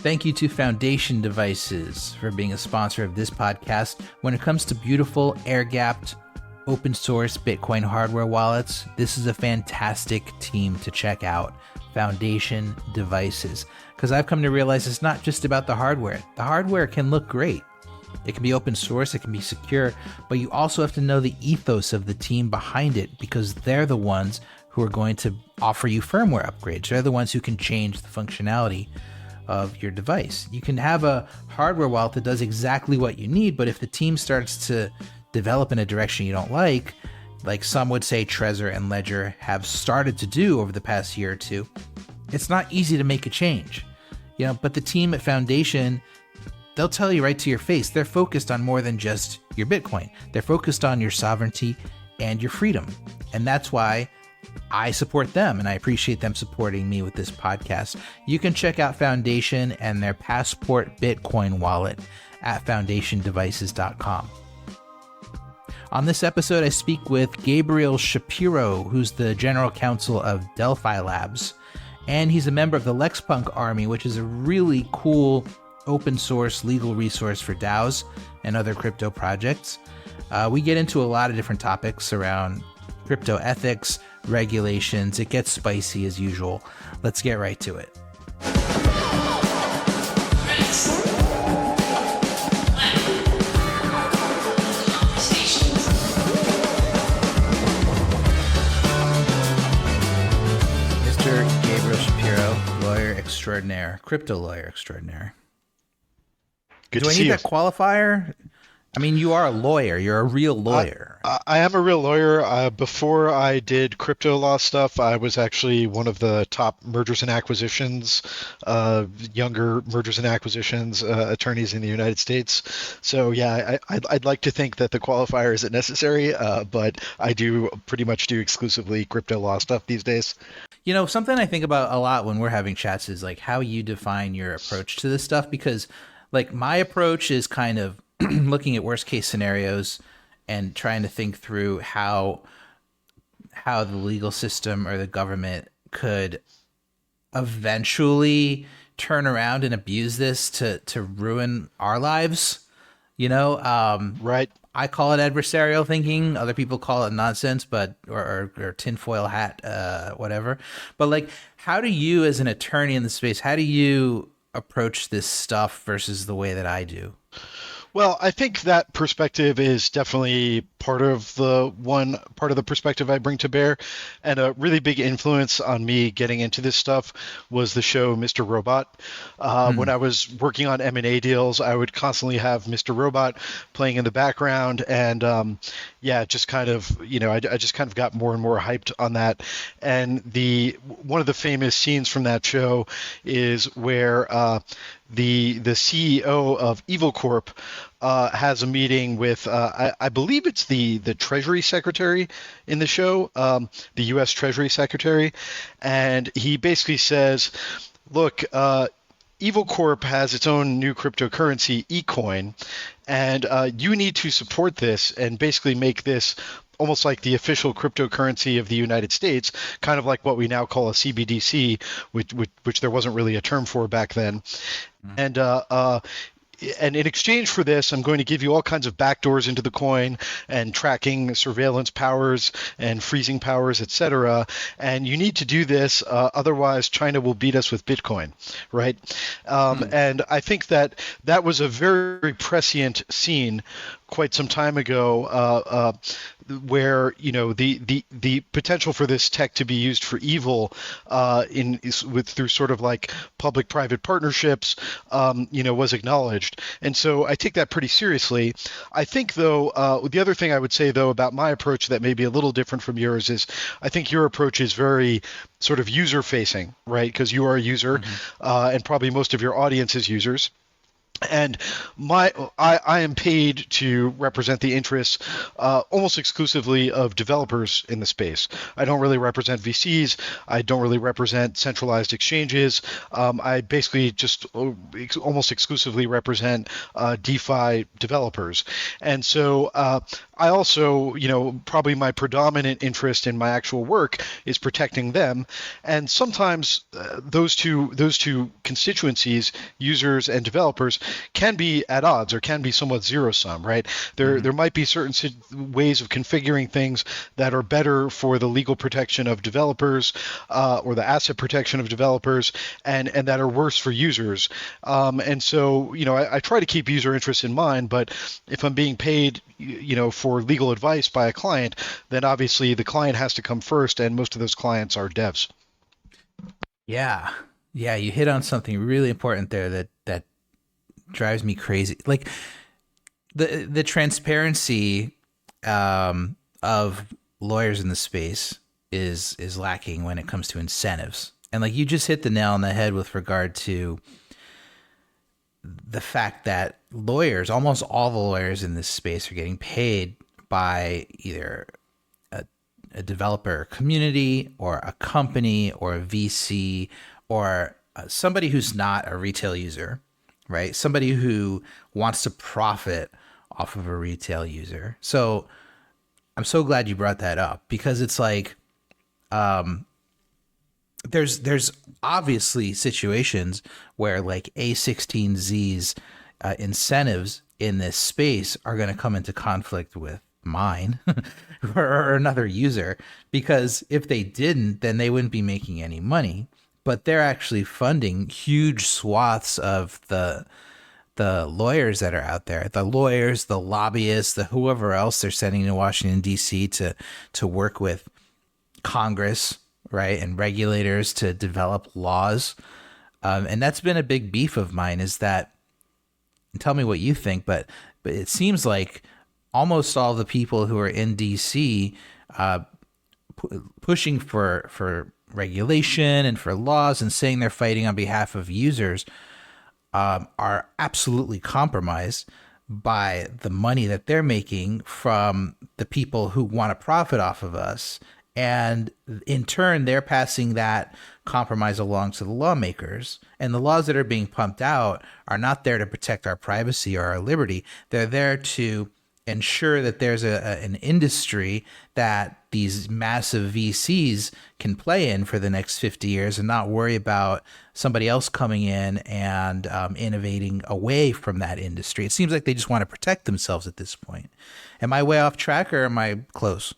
Thank you to Foundation Devices for being a sponsor of this podcast. When it comes to beautiful, air-gapped, open-source Bitcoin hardware wallets, this is a fantastic team to check out, Foundation Devices. Because I've come to realize it's not just about the hardware. The hardware can look great. It can be open source, it can be secure, but you also have to know the ethos of the team behind it, because they're the ones who are going to offer you firmware upgrades. They're the ones who can change the functionality of your device. You can have a hardware wallet that does exactly what you need, but if the team starts to develop in a direction you don't like some would say Trezor and Ledger have started to do over the past year or two, it's not easy to make a change. But the team at Foundation, they'll tell you right to your face, they're focused on more than just your Bitcoin. They're focused on your sovereignty and your freedom. And that's why I support them, and I appreciate them supporting me with this podcast. You can check out Foundation and their Passport Bitcoin wallet at foundationdevices.com. On this episode, I speak with Gabriel Shapiro, who's the general counsel of Delphi Labs, and he's a member of the Lexpunk Army, which is a really cool open source legal resource for DAOs and other crypto projects. We get into a lot of different topics around crypto ethics, regulations. It gets spicy as usual. Let's get right to it. Mr. Gabriel Shapiro, lawyer extraordinaire, crypto lawyer extraordinaire. Good Do to I see need you. that qualifier? I mean, you are a lawyer. You're a real lawyer. I am a real lawyer. Before I did crypto law stuff, I was actually one of the top mergers and acquisitions, younger mergers and acquisitions attorneys in the United States. So yeah, I'd like to think that the qualifier isn't necessary, but I do pretty much do exclusively crypto law stuff these days. Something I think about a lot when we're having chats is like how you define your approach to this stuff, because like my approach is kind of looking at worst case scenarios and trying to think through how the legal system or the government could eventually turn around and abuse this to ruin our lives. Right. I call it adversarial thinking. Other people call it nonsense, or tinfoil hat, whatever. But like, how do you, as an attorney in the space, how do you approach this stuff versus the way that I do? Well, I think that perspective is definitely part of the perspective I bring to bear. And a really big influence on me getting into this stuff was the show Mr. Robot. When I was working on M&A deals, I would constantly have Mr. Robot playing in the background. And just kind of, I just kind of got more and more hyped on that. And one of the famous scenes from that show is where the CEO of Evil Corp has a meeting with I believe it's the Treasury Secretary in the show, the U.S. Treasury Secretary, and he basically says, "Look, Evil Corp has its own new cryptocurrency, eCoin, and you need to support this and basically make this almost like the official cryptocurrency of the United States, kind of like what we now call a CBDC, which there wasn't really a term for back then." And in exchange for this, I'm going to give you all kinds of backdoors into the coin and tracking surveillance powers and freezing powers, etc. And you need to do this, otherwise China will beat us with Bitcoin, right? And I think that was a very prescient scene quite some time ago, where the potential for this tech to be used for evil through sort of like public-private partnerships, was acknowledged, and so I take that pretty seriously. I think, though, the other thing I would say, though, about my approach that may be a little different from yours is I think your approach is very sort of user-facing, right? Because you are a user, and probably most of your audience is users. And I am paid to represent the interests almost exclusively of developers in the space. I don't really represent VCs. I don't really represent centralized exchanges. I basically just almost exclusively represent DeFi developers. And so I also, probably my predominant interest in my actual work is protecting them. And sometimes those two constituencies, users and developers, can be at odds or can be somewhat zero sum, right? There might be certain ways of configuring things that are better for the legal protection of developers or the asset protection of developers, and that are worse for users. And so, I try to keep user interests in mind, but if I'm being paid, for legal advice by a client, then obviously the client has to come first, and most of those clients are devs. Yeah. Yeah, you hit on something really important there that drives me crazy. Like the transparency of lawyers in the space is lacking when it comes to incentives. And like you just hit the nail on the head with regard to the fact that lawyers, almost all the lawyers in this space, are getting paid by either a developer community or a company or a VC or somebody who's not a retail user, right? Somebody who wants to profit off of a retail user. So I'm so glad you brought that up, because it's like there's obviously situations where like A16Z's incentives in this space are going to come into conflict with mine or another user, because if they didn't, then they wouldn't be making any money. But they're actually funding huge swaths of the lawyers that are out there, the lawyers, the lobbyists, the whoever else they're sending to Washington, D.C. to work with Congress, right, and regulators to develop laws. And that's been a big beef of mine, is that, tell me what you think, but it seems like almost all the people who are in D.C. Pushing for regulation and for laws and saying they're fighting on behalf of users are absolutely compromised by the money that they're making from the people who want to profit off of us. And in turn, they're passing that compromise along to the lawmakers. And the laws that are being pumped out are not there to protect our privacy or our liberty. They're there to ensure that there's an industry that these massive VCs can play in for the next 50 years and not worry about somebody else coming in and innovating away from that industry. It seems like they just want to protect themselves at this point. Am I way off track, or am I close?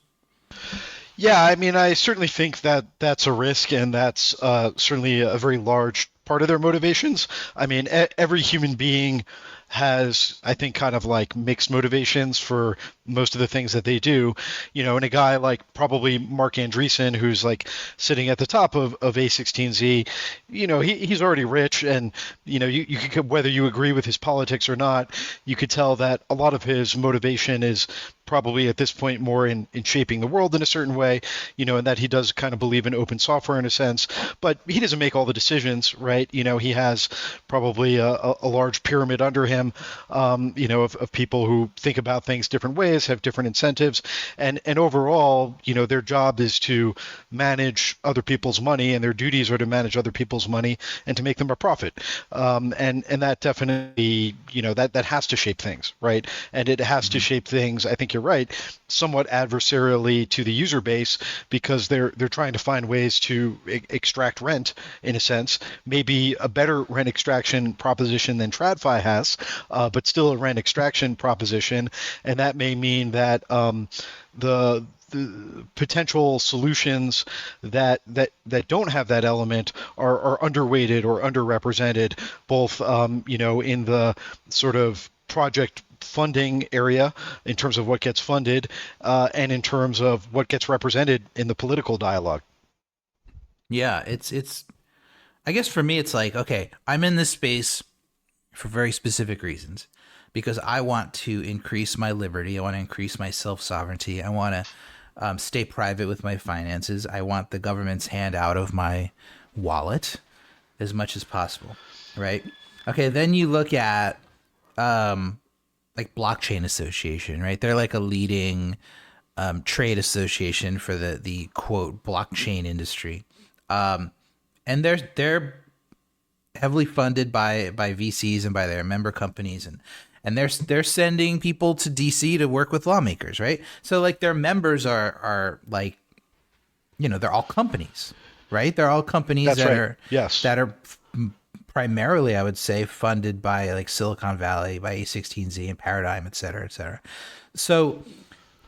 Yeah, I mean, I certainly think that that's a risk, and that's certainly a very large part of their motivations. I mean, every human being has, I think, kind of like mixed motivations for most of the things that they do. And a guy like probably Mark Andreessen, who's like sitting at the top of A16Z, he's already rich, and you could, whether you agree with his politics or not, you could tell that a lot of his motivation is probably at this point more in shaping the world in a certain way, and that he does kind of believe in open software in a sense, but he doesn't make all the decisions, right? He has probably a large pyramid under him, of people who think about things different ways, have different incentives, and overall, their job is to manage other people's money, and their duties are to manage other people's money and to make them a profit. And that definitely, that has to shape things, right? And it has to shape things, I think you're right, somewhat adversarially to the user base, because they're trying to find ways to extract rent, in a sense, maybe a better rent extraction proposition than TradFi has, but still a rent extraction proposition. And that may mean that the potential solutions that don't have that element are underweighted or underrepresented, both in the sort of project funding area in terms of what gets funded, and in terms of what gets represented in the political dialogue. Yeah, it's I guess for me it's like, okay, I'm in this space for very specific reasons, because I want to increase my liberty, I want to increase my self-sovereignty, I want to stay private with my finances, I want the government's hand out of my wallet as much as possible, right? Okay, then you look at like blockchain association, right? They're like a leading trade association for the quote blockchain industry, and they're heavily funded by VCs and by their member companies, and they're sending people to DC to work with lawmakers, right? So like their members are like, they're all companies, right? They're all companies That's right. Yes. that are primarily, I would say, funded by like Silicon Valley, by A16Z and Paradigm, et cetera, et cetera. So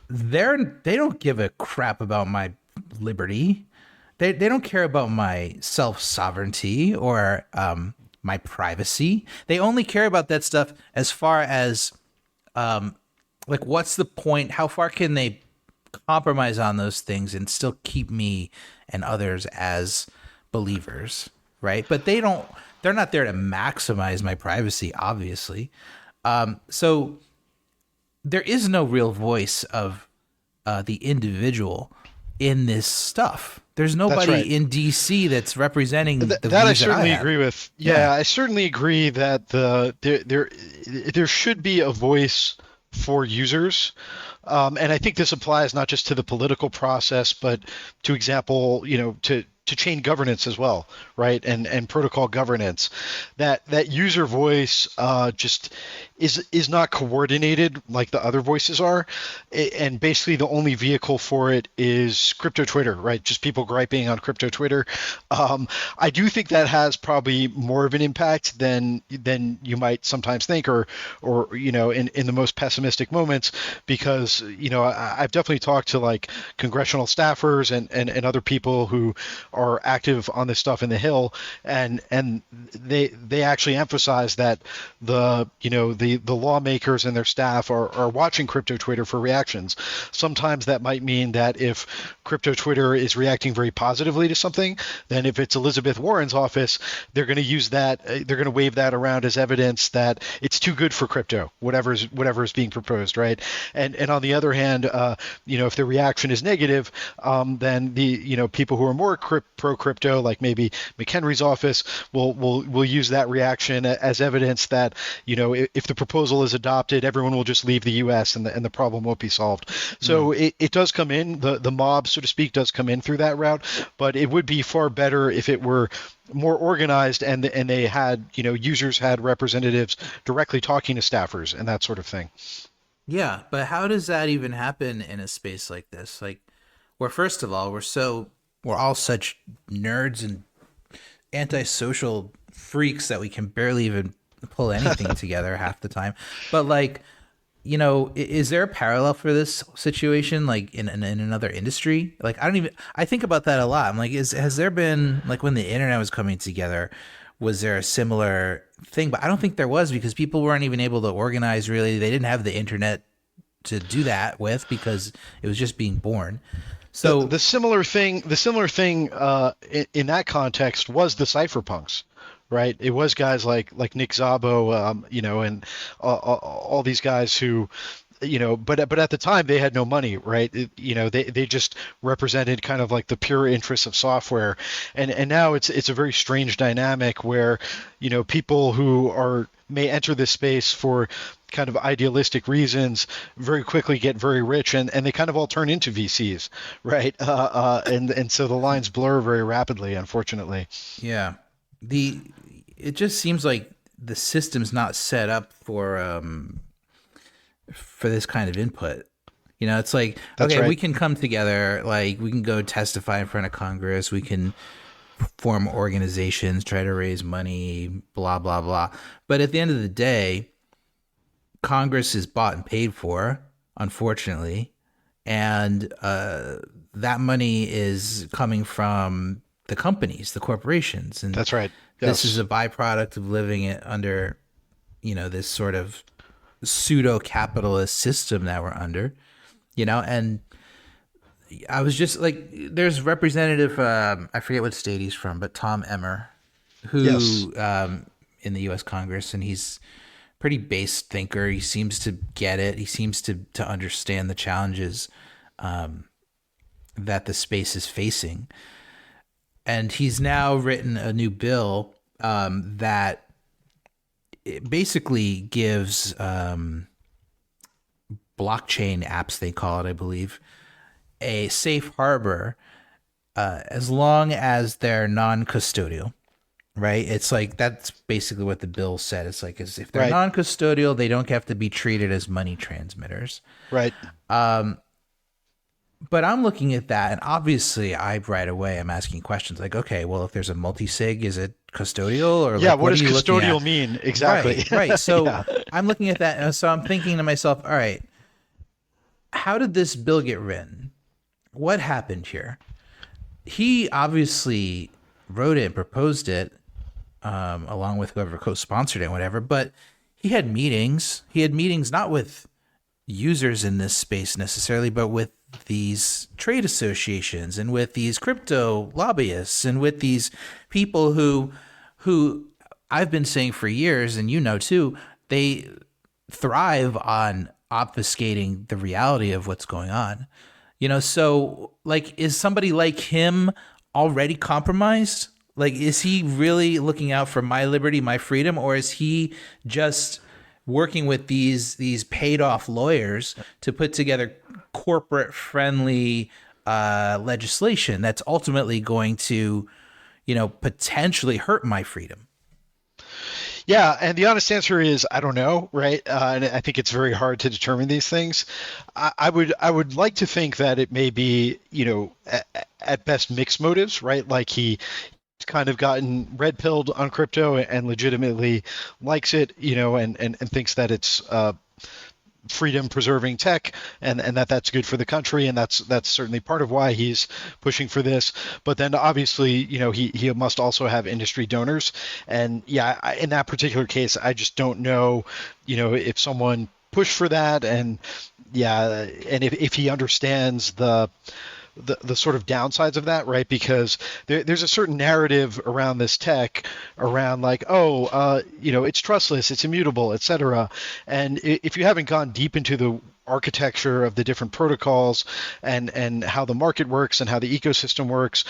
they don't give a crap about my liberty. They don't care about my self sovereignty or my privacy. They only care about that stuff as far as like what's the point? How far can they compromise on those things and still keep me and others as believers, right? But they're not there to maximize my privacy, obviously. So there is no real voice of the individual in this stuff. There's nobody in DC that's representing the views that I certainly have. agree with. Yeah, I certainly agree that there should be a voice for users. And I think this applies not just to the political process, but to example, to chain governance as well, right? And protocol governance. That user voice just is not coordinated like the other voices are, and basically the only vehicle for it is crypto Twitter, right? Just people griping on crypto Twitter. I do think that has probably more of an impact than you might sometimes think, or in the most pessimistic moments, because I've definitely talked to like congressional staffers and other people who are active on this stuff in the Hill, and they actually emphasize that the lawmakers and their staff are watching crypto Twitter for reactions. Sometimes that might mean that if crypto Twitter is reacting very positively to something, then if it's Elizabeth Warren's office, they're going to use that, they're going to wave that around as evidence that it's too good for crypto, whatever is being proposed, right? And on the other hand, if the reaction is negative, then the people who are more pro crypto, like maybe McHenry's office, will use that reaction as evidence that if the proposal is adopted, everyone will just leave the U.S. and the problem won't be solved. So it does come in, the mob, so to speak, does come in through that route, but it would be far better if it were more organized and they had, users had representatives directly talking to staffers and that sort of thing. Yeah, but how does that even happen in a space like this? Like, where first of all, we're all such nerds and antisocial freaks that we can barely even pull anything together half the time. But like, is there a parallel for this situation, like in another industry? Like, I think about that a lot. I'm like, has there been, like, when the internet was coming together, was there a similar thing? But I don't think there was, because people weren't even able to organize, really. They didn't have the internet to do that with, because it was just being born. So the similar thing in that context was the cypherpunks, right? It was guys like Nick Szabo, and all these guys who, but at the time they had no money, right? They just represented kind of like the pure interests of software, and now it's a very strange dynamic where, people who may enter this space for kind of idealistic reasons very quickly get very rich, and they kind of all turn into VCs, right? And so the lines blur very rapidly, unfortunately. Yeah. It just seems like the system's not set up for this kind of input. It's like, That's okay, right. we can come together, like we can go testify in front of Congress, we can form organizations, try to raise money, blah, blah, blah. But at the end of the day, Congress is bought and paid for, unfortunately. And that money is coming from the companies, the corporations. And That's right. Yes. this is a byproduct of living it under, this sort of pseudo-capitalist system that we're under, and I was just like, there's representative, I forget what state he's from, but Tom Emmer, who Yes. In the U.S. Congress, and he's pretty base thinker. He seems to get it. He seems to understand the challenges that the space is facing. And he's now written a new bill that it basically gives blockchain apps, they call it, I believe, a safe harbor as long as they're non-custodial, right? It's like that's basically what the bill said. It's like as if they're Right. non-custodial, they don't have to be treated as money transmitters. Right. But I'm looking at that, and obviously, I right away I'm asking questions like, okay, well, if there's a multi-sig, is it custodial or Yeah. like What what are does you looking custodial at? mean exactly? Right, right. So Yeah. I'm looking at that, and so I'm thinking to myself, all right, how did this bill get written? What happened here? He obviously wrote it and proposed it along with whoever co-sponsored it, whatever. But he had meetings. He had meetings not with users in this space necessarily, but with these trade associations and with these crypto lobbyists and with these people who I've been saying for years, and you know too, they thrive on obfuscating the reality of what's going on. So like, is somebody like him already compromised? Like, is he really looking out for my liberty, my freedom, or is he just working with these paid off lawyers to put together corporate friendly legislation that's ultimately going to, potentially hurt my freedom? Yeah, and the honest answer is I don't know, right? And I think it's very hard to determine these things. I would like to think that it may be, at best mixed motives, right? Like he kind of gotten red pilled on crypto and legitimately likes it, and thinks that it's freedom preserving tech, and that's good for the country, and that's certainly part of why he's pushing for this. But then obviously, he must also have industry donors, and yeah, in that particular case, I just don't know, if someone pushed for that, and yeah, and if he understands the sort of downsides of that, right? Because there's a certain narrative around this tech, around like, it's trustless, it's immutable, etc. And if you haven't gone deep into the architecture of the different protocols and how the market works and how the ecosystem works,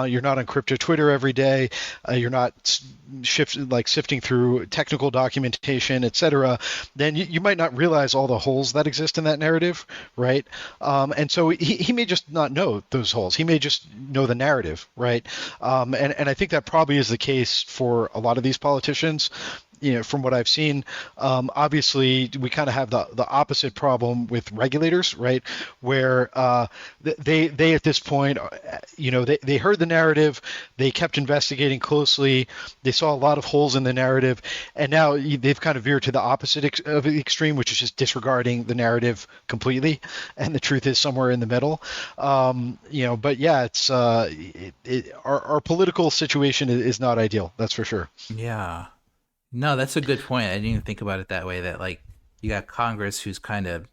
you're not on crypto Twitter every day, you're not sifting through technical documentation, etc., then you might not realize all the holes that exist in that narrative, right? And so he may just not know those holes. He may just know the narrative, right? And I think that probably is the case for a lot of these politicians. From what I've seen, obviously we kind of have the opposite problem with regulators, right? Where they at this point, they heard the narrative, they kept investigating closely, they saw a lot of holes in the narrative, and now they've kind of veered to the opposite of the extreme, which is just disregarding the narrative completely, and the truth is somewhere in the middle. But yeah, it's our political situation is not ideal, that's for sure. Yeah. No, that's a good point. I didn't even think about it that way. That like you got Congress, who's kind of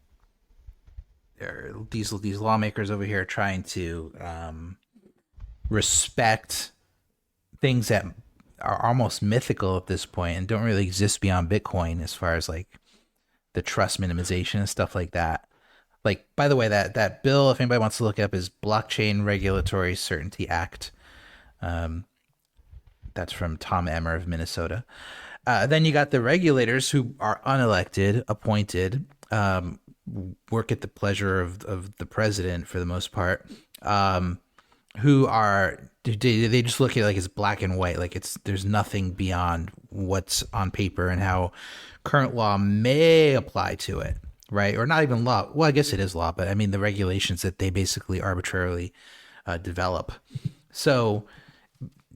these lawmakers over here trying to respect things that are almost mythical at this point and don't really exist beyond Bitcoin, as far as like the trust minimization and stuff like that. Like, by the way, that bill, if anybody wants to look up, is Blockchain Regulatory Certainty Act. That's from Tom Emmer of Minnesota. Then you got the regulators, who are unelected, appointed, work at the pleasure of the president for the most part, who are they just look at it like it's black and white, like there's nothing beyond what's on paper and how current law may apply to it, right? Or not even law. Well, I guess it is law, but I mean the regulations that they basically arbitrarily develop. So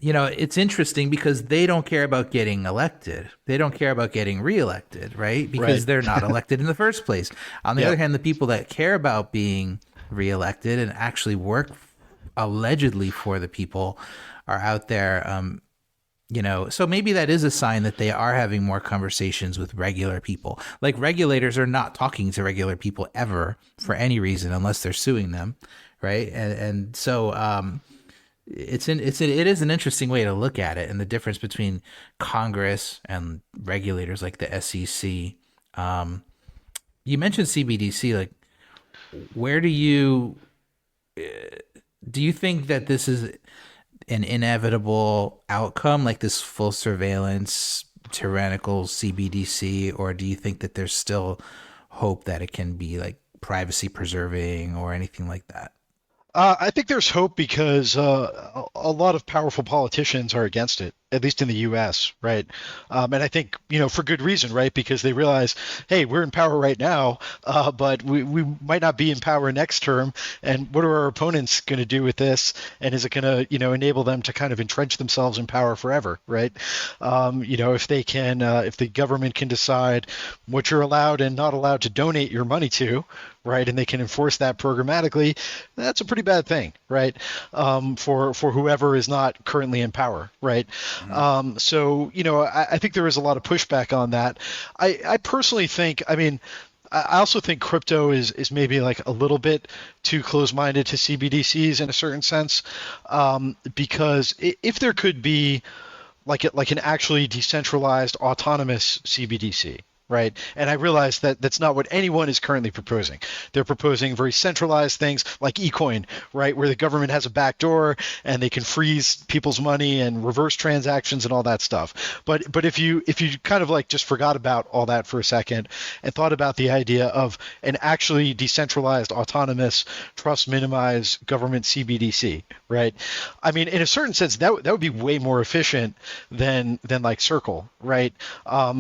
it's interesting because they don't care about getting elected. They don't care about getting reelected, right? Because Right. they're not elected in the first place. On the Yep. other hand, the people that care about being reelected and actually work allegedly for the people are out there. So maybe that is a sign that they are having more conversations with regular people. Like, regulators are not talking to regular people ever for any reason unless they're suing them, right? And so it is an interesting way to look at it, and the difference between Congress and regulators like the SEC. You mentioned CBDC. Like, where do you think that this is an inevitable outcome, like this full surveillance tyrannical CBDC, or do you think that there's still hope that it can be like privacy preserving or anything like that? I think there's hope because a lot of powerful politicians are against it, at least in the U.S., right? And I think, for good reason, right? Because they realize, hey, we're in power right now, but we might not be in power next term. And what are our opponents going to do with this? And is it going to, enable them to kind of entrench themselves in power forever, right? If they can, if the government can decide what you're allowed and not allowed to donate your money to, right, and they can enforce that programmatically, that's a pretty bad thing, right? For whoever is not currently in power, right? So I think there is a lot of pushback on that. I personally think, I mean, I also think crypto is maybe like a little bit too close-minded to CBDCs in a certain sense, because if there could be like an actually decentralized autonomous CBDC, right? And I realize that that's not what anyone is currently proposing. They're proposing very centralized things like eCoin, right, where the government has a backdoor and they can freeze people's money and reverse transactions and all that stuff. But if you kind of like just forgot about all that for a second and thought about the idea of an actually decentralized, autonomous, trust minimized government CBDC, right? I mean, in a certain sense, that would be way more efficient than like Circle, right?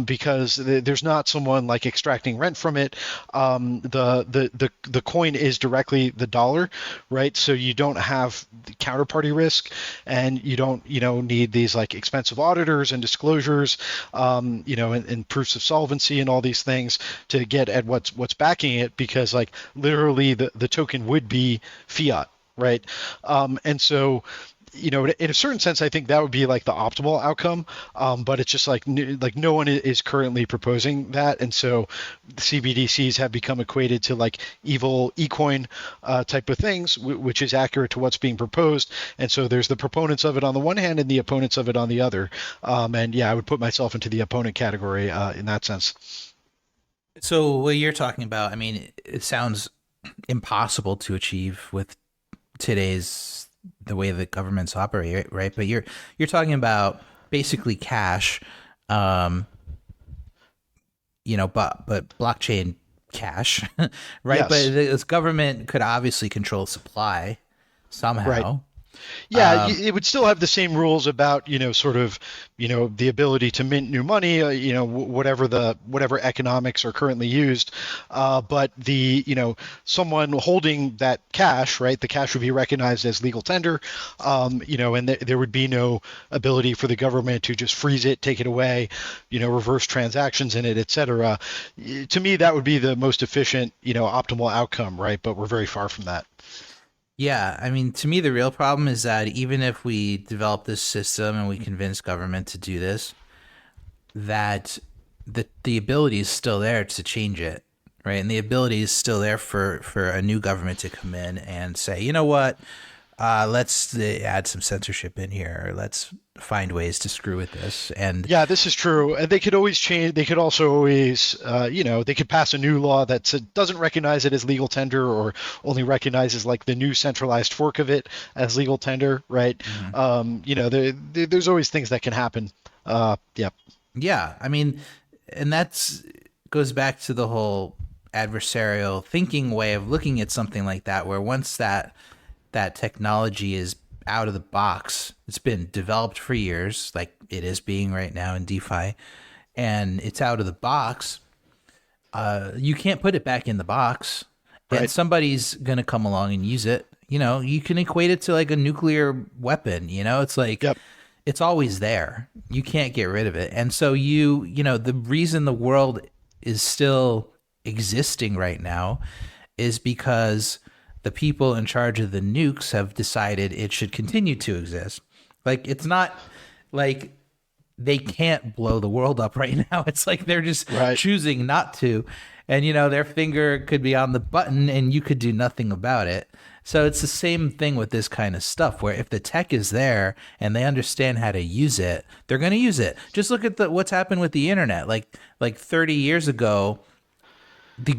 Because there's not someone like extracting rent from it. The coin is directly the dollar, right? So you don't have the counterparty risk, and you don't need these like expensive auditors and disclosures, and proofs of solvency and all these things to get at what's backing it, because like literally the token would be fiat, right? And so in a certain sense, I think that would be like the optimal outcome. But it's just like no one is currently proposing that, and so the CBDCs have become equated to like evil eCoin type of things, which is accurate to what's being proposed. And so there's the proponents of it on the one hand and the opponents of it on the other. And yeah, I would put myself into the opponent category in that sense. So what you're talking about, I mean, it sounds impossible to achieve with the way that governments operate, right? But you're talking about basically cash, but blockchain cash, right? Yes. But this government could obviously control supply somehow. Right. Yeah, it would still have the same rules about, sort of, the ability to mint new money, whatever economics are currently used. But someone holding that cash, right, the cash would be recognized as legal tender, and there would be no ability for the government to just freeze it, take it away, reverse transactions in it, et cetera. To me, that would be the most efficient, optimal outcome, right? But we're very far from that. Yeah, I mean, to me, the real problem is that even if we develop this system and we convince government to do this, that the ability is still there to change it, right? And the ability is still there for a new government to come in and say, you know what, let's add some censorship in here. Or let's find ways to screw with this. And yeah, this is true. And they could always change. They could also always, they could pass a new law that doesn't recognize it as legal tender, or only recognizes like the new centralized fork of it as legal tender, right? Mm-hmm. There's always things that can happen. Yeah. Yeah, I mean, and goes back to the whole adversarial thinking way of looking at something like that, where once that technology is out of the box, it's been developed for years, like it is being right now in DeFi, and it's out of the box, you can't put it back in the box, right? And somebody's gonna come along and use it. You can equate it to like a nuclear weapon. It's like, yep. It's always there. You can't get rid of it. And so the reason the world is still existing right now is because the people in charge of the nukes have decided it should continue to exist. Like, it's not like they can't blow the world up right now. It's like they're just choosing not to. And, their finger could be on the button and you could do nothing about it. So it's the same thing with this kind of stuff, where if the tech is there and they understand how to use it, they're going to use it. Just look at what's happened with the internet. Like 30 years ago, the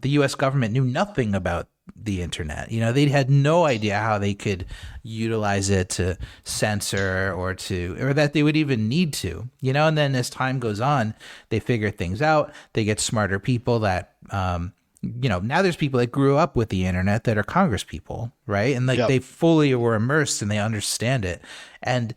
U.S. government knew nothing about the internet. You know, they had no idea how they could utilize it to censor or that they would even need to, you know, and then as time goes on, they figure things out. They get smarter people that, you know, now there's people that grew up with the internet that are Congress people, right? And like they fully were immersed and they understand it. And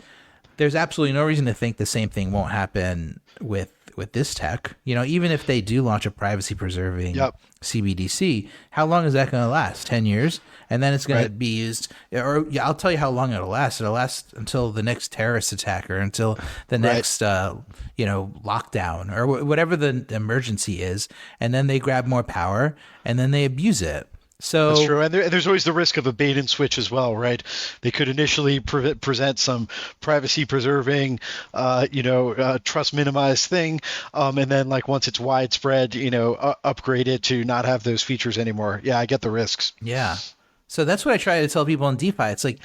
there's absolutely no reason to think the same thing won't happen with this tech. You know, even if they do launch a privacy preserving CBDC, how long is that going to last? 10 years? And then it's going to be used, or I'll tell you how long it'll last. It'll last until the next terrorist attack or until the next, you know, lockdown or whatever the emergency is. And then they grab more power and then they abuse it. So that's true, and there's always the risk of a bait and switch as well, right? They could initially present some privacy-preserving, trust minimized thing, and then like once it's widespread, you know, upgrade it to not have those features anymore. Yeah, I get the risks. Yeah, so that's what I try to tell people in DeFi. It's like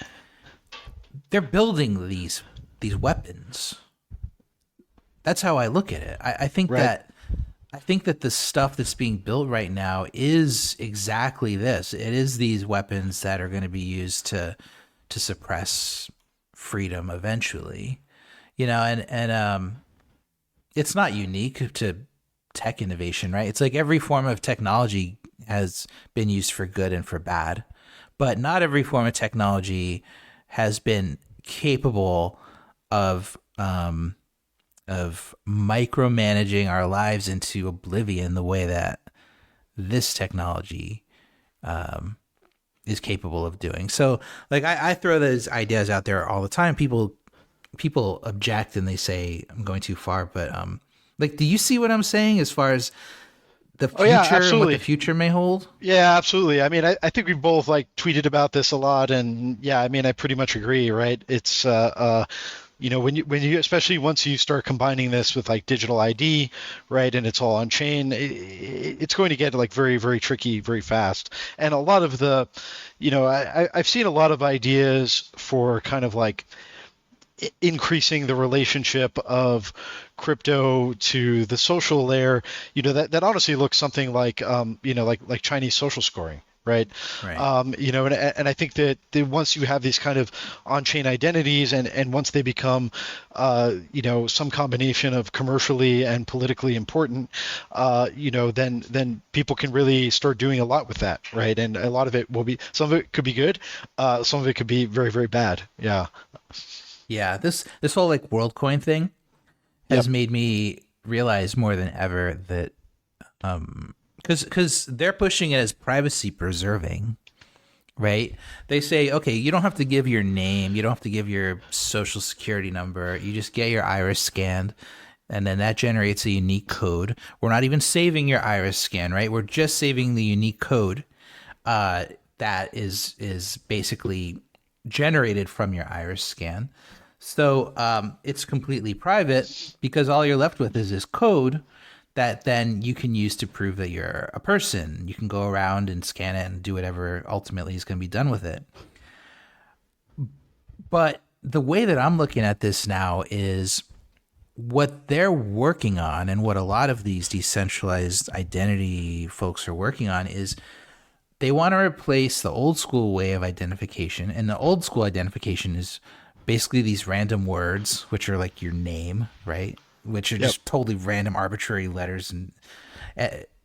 they're building these weapons. That's how I look at it. I think that. I think that the stuff that's being built right now is exactly this. It is these weapons that are going to be used to suppress freedom eventually, you know, and it's not unique to tech innovation, right? It's like every form of technology has been used for good and for bad, but not every form of technology has been capable of micromanaging our lives into oblivion the way that this technology is capable of doing. So like I throw those ideas out there all the time. People object and they say I'm going too far, but like, do you see what I'm saying as far as the future and what the future may hold? Yeah, absolutely. I mean, I think we both like tweeted about this a lot, and yeah, I mean, I pretty much agree, right? It's you know, when you especially once you start combining this with like digital ID, right, and it's all on chain, it's going to get like very, very tricky very fast. And a lot of the, you know, I've seen a lot of ideas for kind of like increasing the relationship of crypto to the social layer, you know, that honestly looks something like, you know, like Chinese social scoring. Right. You know, and I think that once you have these kind of on-chain identities and once they become, you know, some combination of commercially and politically important, you know, then people can really start doing a lot with that. Right. And a lot of it will be, some of it could be good. Some of it could be very, very bad. Yeah. Yeah. This whole like WorldCoin thing has made me realize more than ever that, because they're pushing it as privacy preserving, right? They say, okay, you don't have to give your name, you don't have to give your social security number, you just get your iris scanned, and then that generates a unique code. We're not even saving your iris scan, right? We're just saving the unique code that is basically generated from your iris scan. So it's completely private because all you're left with is this code that then you can use to prove that you're a person. You can go around and scan it and do whatever ultimately is going to be done with it. But the way that I'm looking at this now is what they're working on, and what a lot of these decentralized identity folks are working on, is they want to replace the old school way of identification. And the old school identification is basically these random words, which are like your name, right? Which are just totally random, arbitrary letters and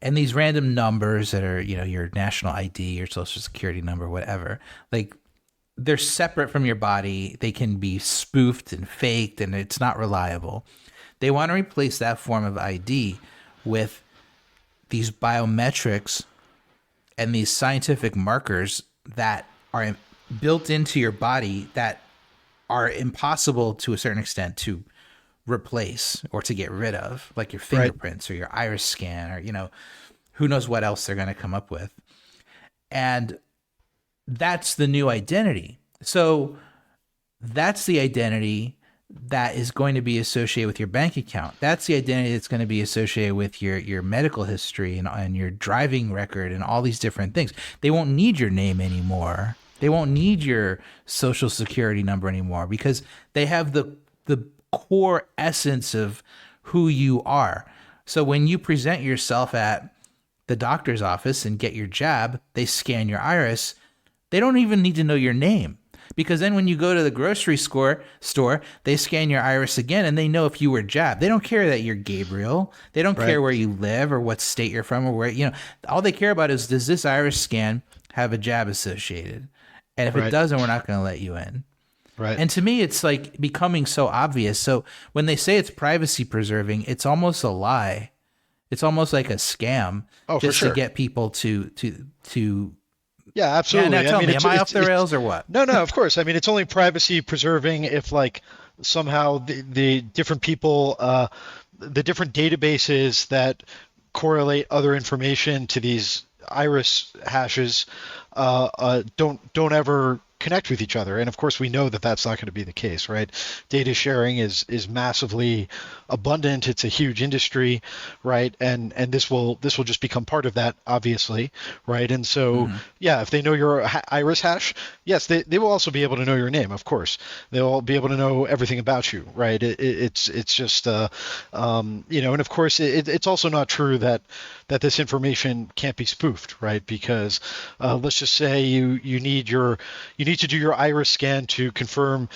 these random numbers that are, you know, your national ID, your social security number, whatever. Like, they're separate from your body. They can be spoofed and faked, and it's not reliable. They want to replace that form of ID with these biometrics and these scientific markers that are built into your body that are impossible to a certain extent to replace or to get rid of, like your fingerprints or your iris scan, or, you know, who knows what else they're going to come up with. And that's the new identity. So that's the identity that is going to be associated with your bank account. That's the identity that's going to be associated with your medical history and your driving record and all these different things. They won't need your name anymore. They won't need your social security number anymore because they have the core essence of who you are. So when you present yourself at the doctor's office and get your jab, they scan your iris. They don't even need to know your name, because then when you go to the grocery store, they scan your iris again and they know if you were jabbed. They don't care that you're Gabriel. They don't care where you live or what state you're from or where, all they care about is, does this iris scan have a jab associated? And if it doesn't, we're not going to let you in. Right. And to me, it's like becoming so obvious. So when they say it's privacy preserving, it's almost a lie. It's almost like a scam, just to get people to. Yeah, absolutely. Yeah, now tell me, am I off the rails or what? No, of course. I mean, it's only privacy preserving if, like, somehow the different people, the different databases that correlate other information to these iris hashes don't ever connect with each other. And of course, we know that that's not going to be the case, right? Data sharing is massively abundant. It's a huge industry, right? And this will just become part of that, obviously, right? And so, yeah, if they know your iris hash, yes, they will also be able to know your name, of course. They'll be able to know everything about you, right? It's just, and of course, it's also not true that this information can't be spoofed, right? Because let's just say you need to do your iris scan to confirm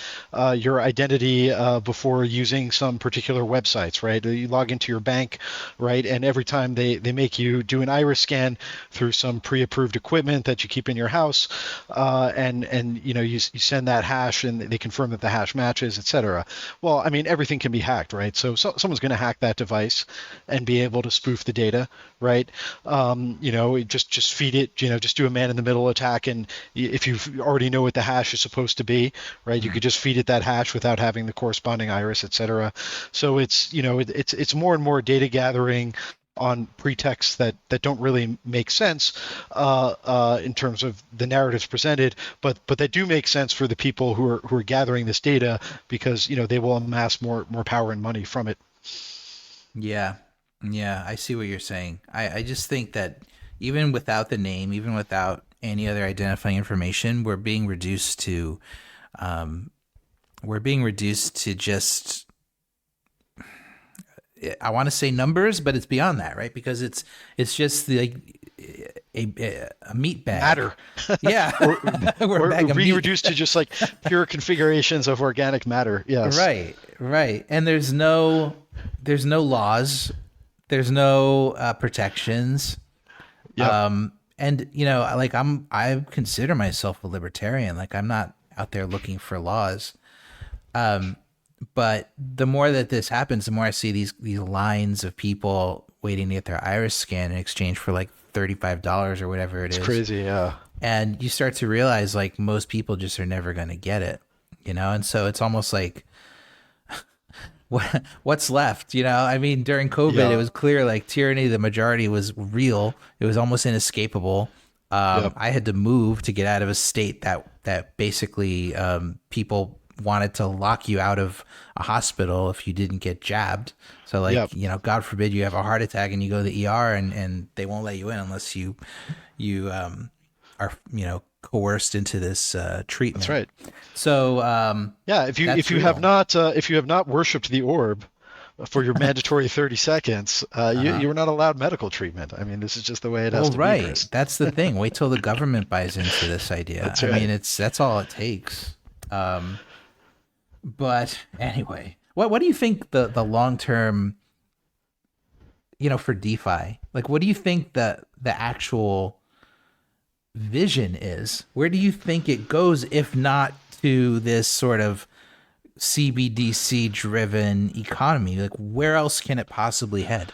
your identity before using some particular websites, right? You log into your bank, right? And every time they make you do an iris scan through some pre-approved equipment that you keep in your house, and you send that hash and they confirm that the hash matches, etc. Well, I mean, everything can be hacked, right? So someone's going to hack that device and be able to spoof the data, right? Just feed it, just do a man-in-the-middle attack, and if you already know what the hash is supposed to be, right, you could just feed it that hash without having the corresponding iris, etc. So it's more and more data gathering on pretexts that don't really make sense in terms of the narratives presented, but they do make sense for the people who are gathering this data, because they will amass more power and money from it. Yeah, I see what you're saying. I just think that even without the name, even without any other identifying information, we're being reduced to just, I want to say numbers, but it's beyond that, right? Because it's just like a meat bag. Matter. Yeah. we're being reduced to just like pure configurations of organic matter. Yes. Right. And there's no laws. There's no protections. Yep. And like I consider myself a libertarian. Like, I'm not out there looking for laws. But the more that this happens, the more I see these lines of people waiting to get their iris scan in exchange for like $35 or whatever it is. It's crazy, yeah. And you start to realize like most people just are never going to get it, And so it's almost like, what's left? I mean, during COVID, It was clear like tyranny of the majority was real. It was almost inescapable. I had to move to get out of a state that basically people wanted to lock you out of a hospital if you didn't get jabbed. So like, God forbid you have a heart attack and you go to the ER and they won't let you in unless you are, coerced into this treatment. That's right. So if you have not worshipped the orb for your mandatory 30 seconds, you were not allowed medical treatment. I mean, this is just the way it has to be. Chris. That's the thing. Wait till the government buys into this idea. That's right. I mean, that's all it takes. But anyway, what do you think the long term, for DeFi? Like, what do you think the actual vision is? Where do you think it goes, if not to this sort of CBDC driven economy? Like, where else can it possibly head?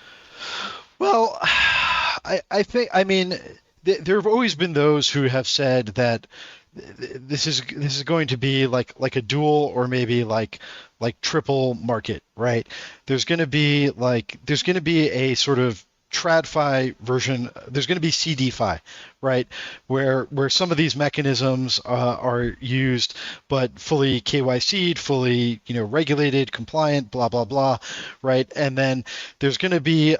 Well, I think, there have always been those who have said that this is going to be like a dual or maybe like triple market, right? There's going to be a sort of TradFi version. There's going to be CDFi, right? Where some of these mechanisms are used, but fully KYC'd, fully regulated, compliant, blah blah blah, right? And then there's going to be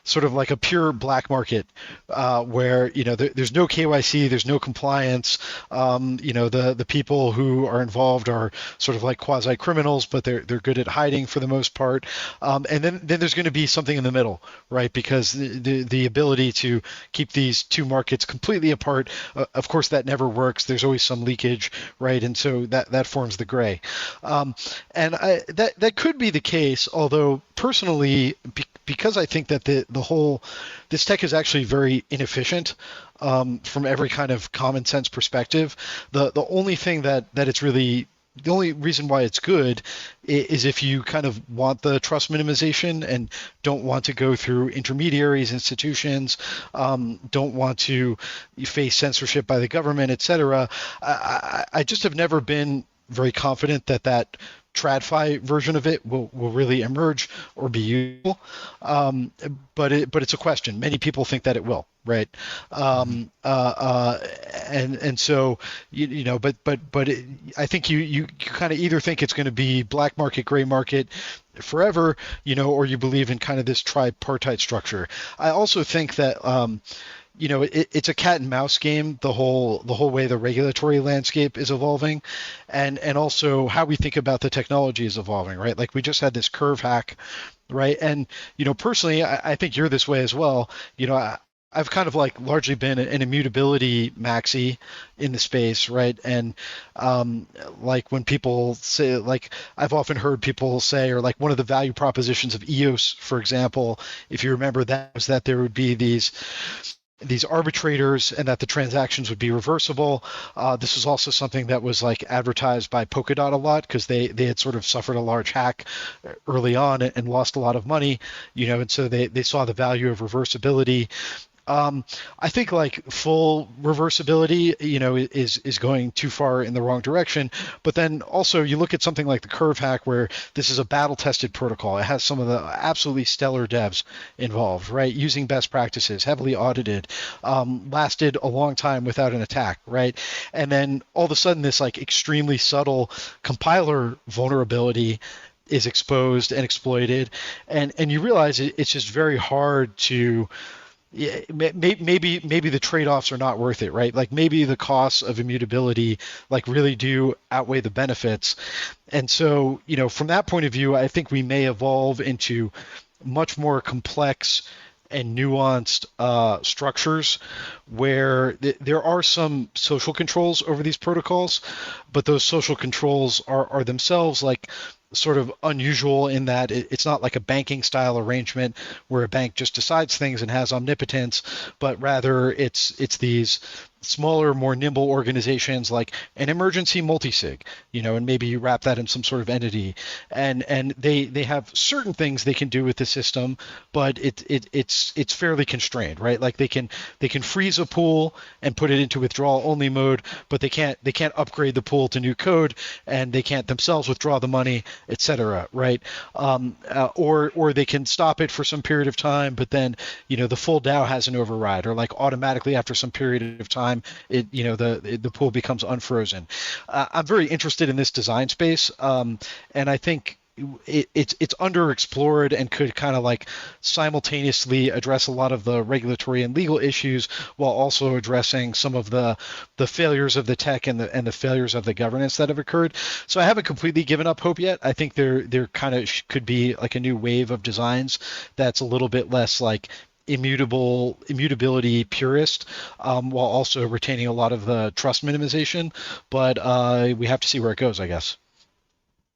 sort of like a pure black market where there's no KYC, there's no compliance. The people who are involved are sort of like quasi criminals, but they're good at hiding for the most part. And then there's going to be something in the middle, right? Because because the ability to keep these two markets completely apart, of course, that never works. There's always some leakage, right? And so that forms the gray. And that could be the case, although personally, because I think that this tech is actually very inefficient from every kind of common sense perspective. The only thing that it's really the only reason why it's good is if you kind of want the trust minimization and don't want to go through intermediaries, institutions, don't want to face censorship by the government, etc. I just have never been very confident that TradFi version of it will really emerge or be useful. But it's a question. Many people think that it will, right? And so but I think you kind of either think it's going to be black market, gray market forever, or you believe in kind of this tripartite structure. I also think that it's a cat and mouse game, the whole way the regulatory landscape is evolving, and also how we think about the technology is evolving, right? Like we just had this curve hack, right? And personally, I think you're this way as well. I've kind of like largely been an immutability maxi in the space, right? And like when people say, like I've often heard people say, or like one of the value propositions of EOS, for example, if you remember, that was that there would be these arbitrators and that the transactions would be reversible. This was also something that was like advertised by Polkadot a lot because they had sort of suffered a large hack early on and lost a lot of money, and so they saw the value of reversibility. I think like full reversibility, is going too far in the wrong direction. But then also you look at something like the curve hack, where this is a battle-tested protocol. It has some of the absolutely stellar devs involved, right? Using best practices, heavily audited, lasted a long time without an attack, right? And then all of a sudden this like extremely subtle compiler vulnerability is exposed and exploited, and you realize it's just very hard to. Yeah, maybe the trade-offs are not worth it, right? Like maybe the costs of immutability like really do outweigh the benefits. And so, from that point of view, I think we may evolve into much more complex and nuanced structures where there are some social controls over these protocols, but those social controls are themselves like sort of unusual in that it's not like a banking style arrangement where a bank just decides things and has omnipotence, but rather it's these smaller, more nimble organizations like an emergency multi-sig, and maybe you wrap that in some sort of entity, and they have certain things they can do with the system, but it's fairly constrained, right? Like they can freeze a pool and put it into withdrawal only mode, but they can't upgrade the pool to new code, and they can't themselves withdraw the money, etc. Right? Or they can stop it for some period of time, but then the full DAO has an override, or like automatically after some period of time, the pool becomes unfrozen. I'm very interested in this design space, and I think it's underexplored and could kind of like simultaneously address a lot of the regulatory and legal issues while also addressing some of the failures of the tech and the failures of the governance that have occurred. So I haven't completely given up hope yet. I think there kind of could be like a new wave of designs that's a little bit less like immutability purist, while also retaining a lot of the trust minimization. But we have to see where it goes, I guess.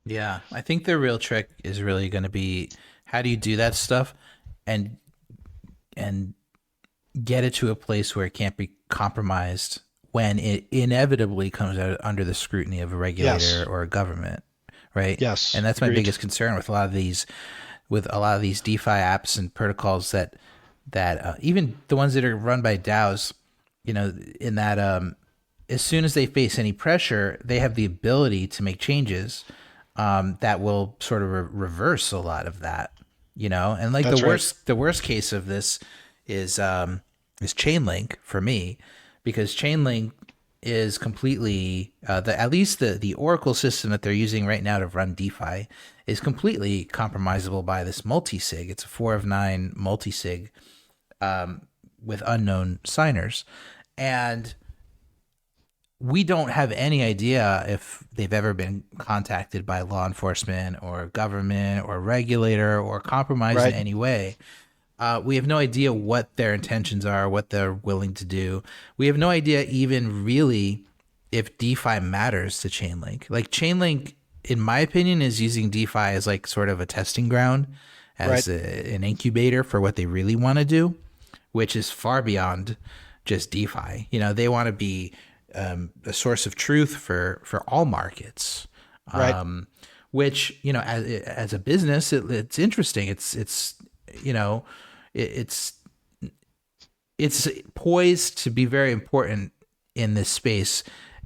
Yeah, I think the real trick is really going to be how do you do that stuff and get it to a place where it can't be compromised when it inevitably comes out under the scrutiny of a regulator or a government, right? Yes, and that's my agreed. biggest concern with a lot of these DeFi apps and protocols that even the ones that are run by DAOs, in that as soon as they face any pressure, they have the ability to make changes that will sort of reverse a lot of that, and like the worst case of this is Chainlink for me, because Chainlink is completely at least the Oracle system that they're using right now to run DeFi is completely compromisable by this multi-sig. It's a 4 of 9 multi-sig with unknown signers, and we don't have any idea if they've ever been contacted by law enforcement or government or regulator or compromised in any way. We have no idea what their intentions are, what they're willing to do. We have no idea even really if DeFi matters to Chainlink. Like Chainlink, in my opinion, is using DeFi as like sort of a testing ground, Right. as an incubator for what they really want to do, which is far beyond just DeFi. You know, they want to be a source of truth for all markets. Right. Which, you know, as a business, it's interesting. It's you know, it's it's poised to be very important in this space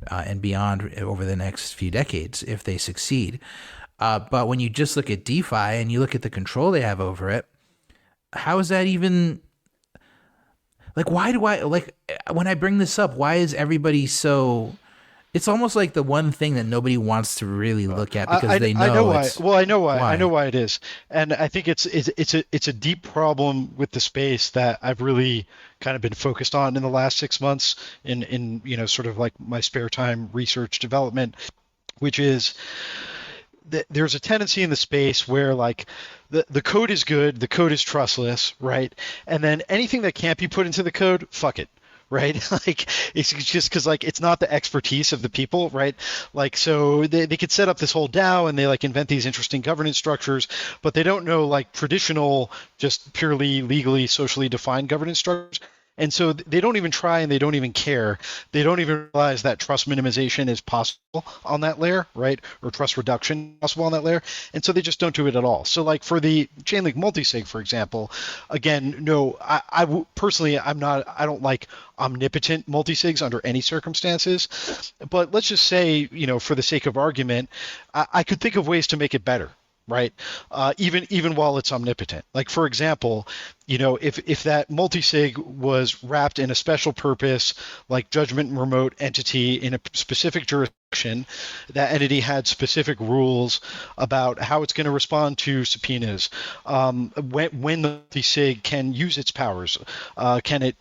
and beyond over the next few decades if they succeed. But when you just look at DeFi and you look at the control they have over it, how is that even like? Why do I like when I bring this up? Why is everybody so? It's almost like the one thing that nobody wants to really look at because they know. I know why. It's, Well, I know why. why. I know why it is, and I think it's a deep problem with the space that I've really kind of been focused on in the last 6 months in sort of like my spare time research development, which is there's a tendency in the space where like the code is good, the code is trustless, right? And then anything that can't be put into the code, fuck it. Right. Like it's just because like it's not the expertise of the people. Right. Like so they could set up this whole DAO and they like invent these interesting governance structures, but they don't know like traditional, just purely legally, socially defined governance structures. And so they don't even try and they don't even care. They don't even realize that trust minimization is possible on that layer, right? Or trust reduction possible on that layer. And so they just don't do it at all. So like for the Chainlink multisig, for example, again, no, personally, I don't like omnipotent multisigs under any circumstances. But let's just say, for the sake of argument, I could think of ways to make it better. Right, even while it's omnipotent. Like for example, if that multisig was wrapped in a special purpose, like judgment remote entity in a specific jurisdiction, that entity had specific rules about how it's going to respond to subpoenas, when the multisig can use its powers, can it,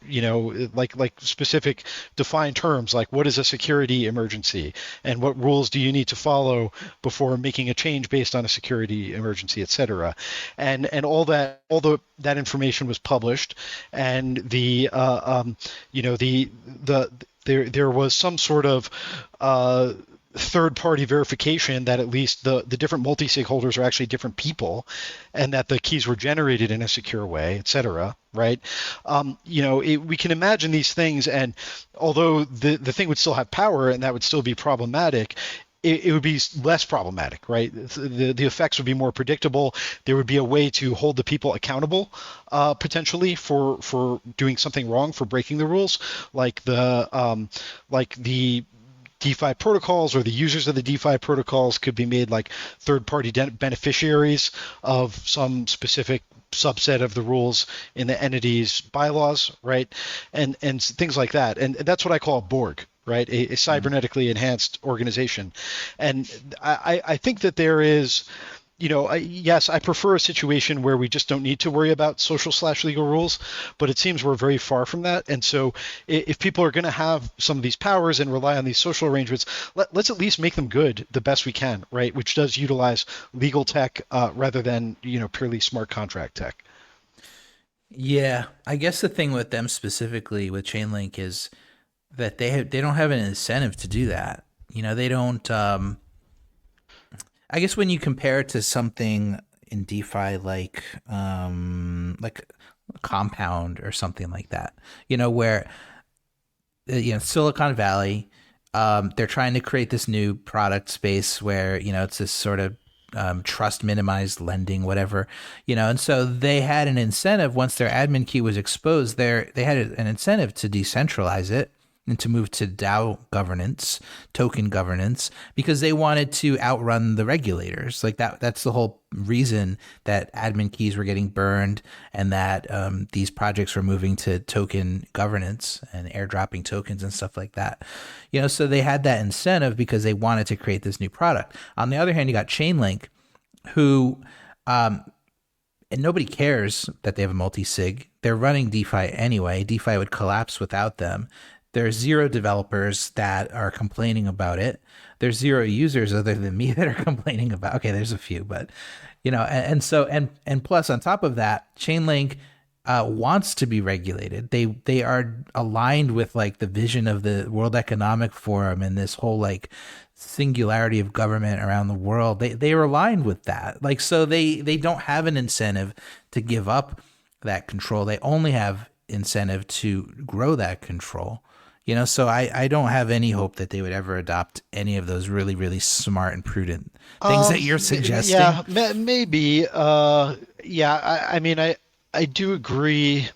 like specific defined terms, like what is a security emergency, and what rules do you need to follow before making a change based on a security emergency, etc. And that information was published, and there was some sort of third-party verification that at least the different multi-sig holders are actually different people, and that the keys were generated in a secure way, etc. Right? We can imagine these things, and although the thing would still have power and that would still be problematic, it would be less problematic, right? The effects would be more predictable. There would be a way to hold the people accountable, potentially for doing something wrong, for breaking the rules, like the DeFi protocols or the users of the DeFi protocols could be made like third-party beneficiaries of some specific subset of the rules in the entity's bylaws, right? And things like that. And that's what I call a Borg. Right, a cybernetically enhanced organization. And I think that there is, yes, I prefer a situation where we just don't need to worry about social/legal rules, but it seems we're very far from that. And so if people are going to have some of these powers and rely on these social arrangements, let's at least make them good the best we can, right? Which does utilize legal tech rather than, purely smart contract tech. Yeah, I guess the thing with them specifically with Chainlink is that they don't have an incentive to do that. They don't. I guess when you compare it to something in DeFi like Compound or something like that, where Silicon Valley, they're trying to create this new product space where it's this sort of trust minimized lending, whatever, and so they had an incentive once their admin key was exposed. They had an incentive to decentralize it and to move to DAO governance, token governance, because they wanted to outrun the regulators. Like that's the whole reason that admin keys were getting burned and that these projects were moving to token governance and airdropping tokens and stuff like that. So they had that incentive because they wanted to create this new product. On the other hand, you got Chainlink, who and nobody cares that they have a multi-sig. They're running DeFi anyway. DeFi would collapse without them. There's 0 developers that are complaining about it. There's 0 users other than me that are complaining about. Okay, there's a few, but and plus on top of that, Chainlink wants to be regulated. They are aligned with like the vision of the World Economic Forum and this whole like singularity of government around the world. They are aligned with that. Like so they don't have an incentive to give up that control. They only have incentive to grow that control. You know, so I don't have any hope that they would ever adopt any of those really, really smart and prudent things that you're suggesting. Yeah, maybe. Yeah, I mean, I do agree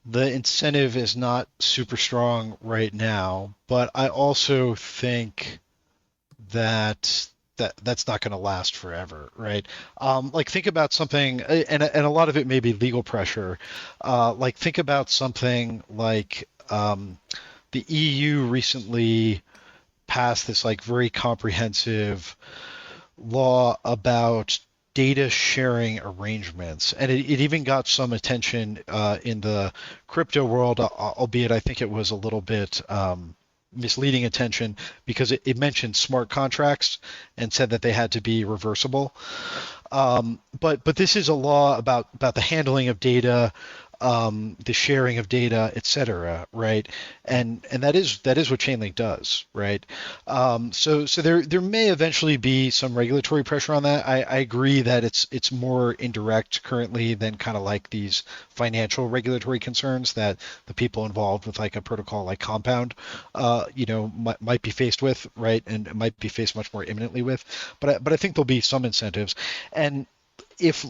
the incentive is not super strong right now, but I also think that that's not going to last forever, right? Like think about something, and a lot of it may be legal pressure. Like think about something like the EU recently passed this like very comprehensive law about data sharing arrangements, and it even got some attention in the crypto world, albeit I think it was a little bit misleading attention because it mentioned smart contracts and said that they had to be reversible. But this is a law about the handling of data, the sharing of data, et cetera, right? And that is what Chainlink does, right? So there may eventually be some regulatory pressure on that. I agree that it's more indirect currently than kind of like these financial regulatory concerns that the people involved with like a protocol like Compound, might be faced with, right? And might be faced much more imminently with. But I think there'll be some incentives, and if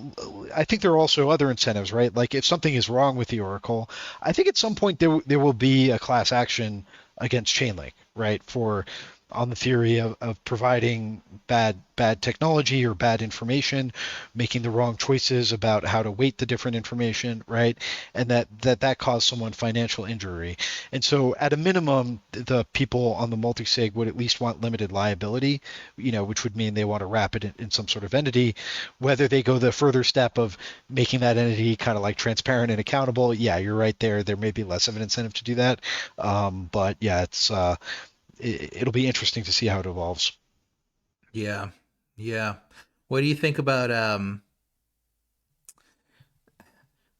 I think there are also other incentives, right? Like if something is wrong with the Oracle, I think at some point there will be a class action against Chainlink, right? For on the theory of providing bad technology or bad information, making the wrong choices about how to weight the different information, right? And that caused someone financial injury. And so at a minimum, the people on the multi-sig would at least want limited liability, which would mean they want to wrap it in some sort of entity. Whether they go the further step of making that entity kind of like transparent and accountable, yeah, you're right there. There may be less of an incentive to do that. But yeah, it'll be interesting to see how it evolves. Yeah. Yeah. What do you think about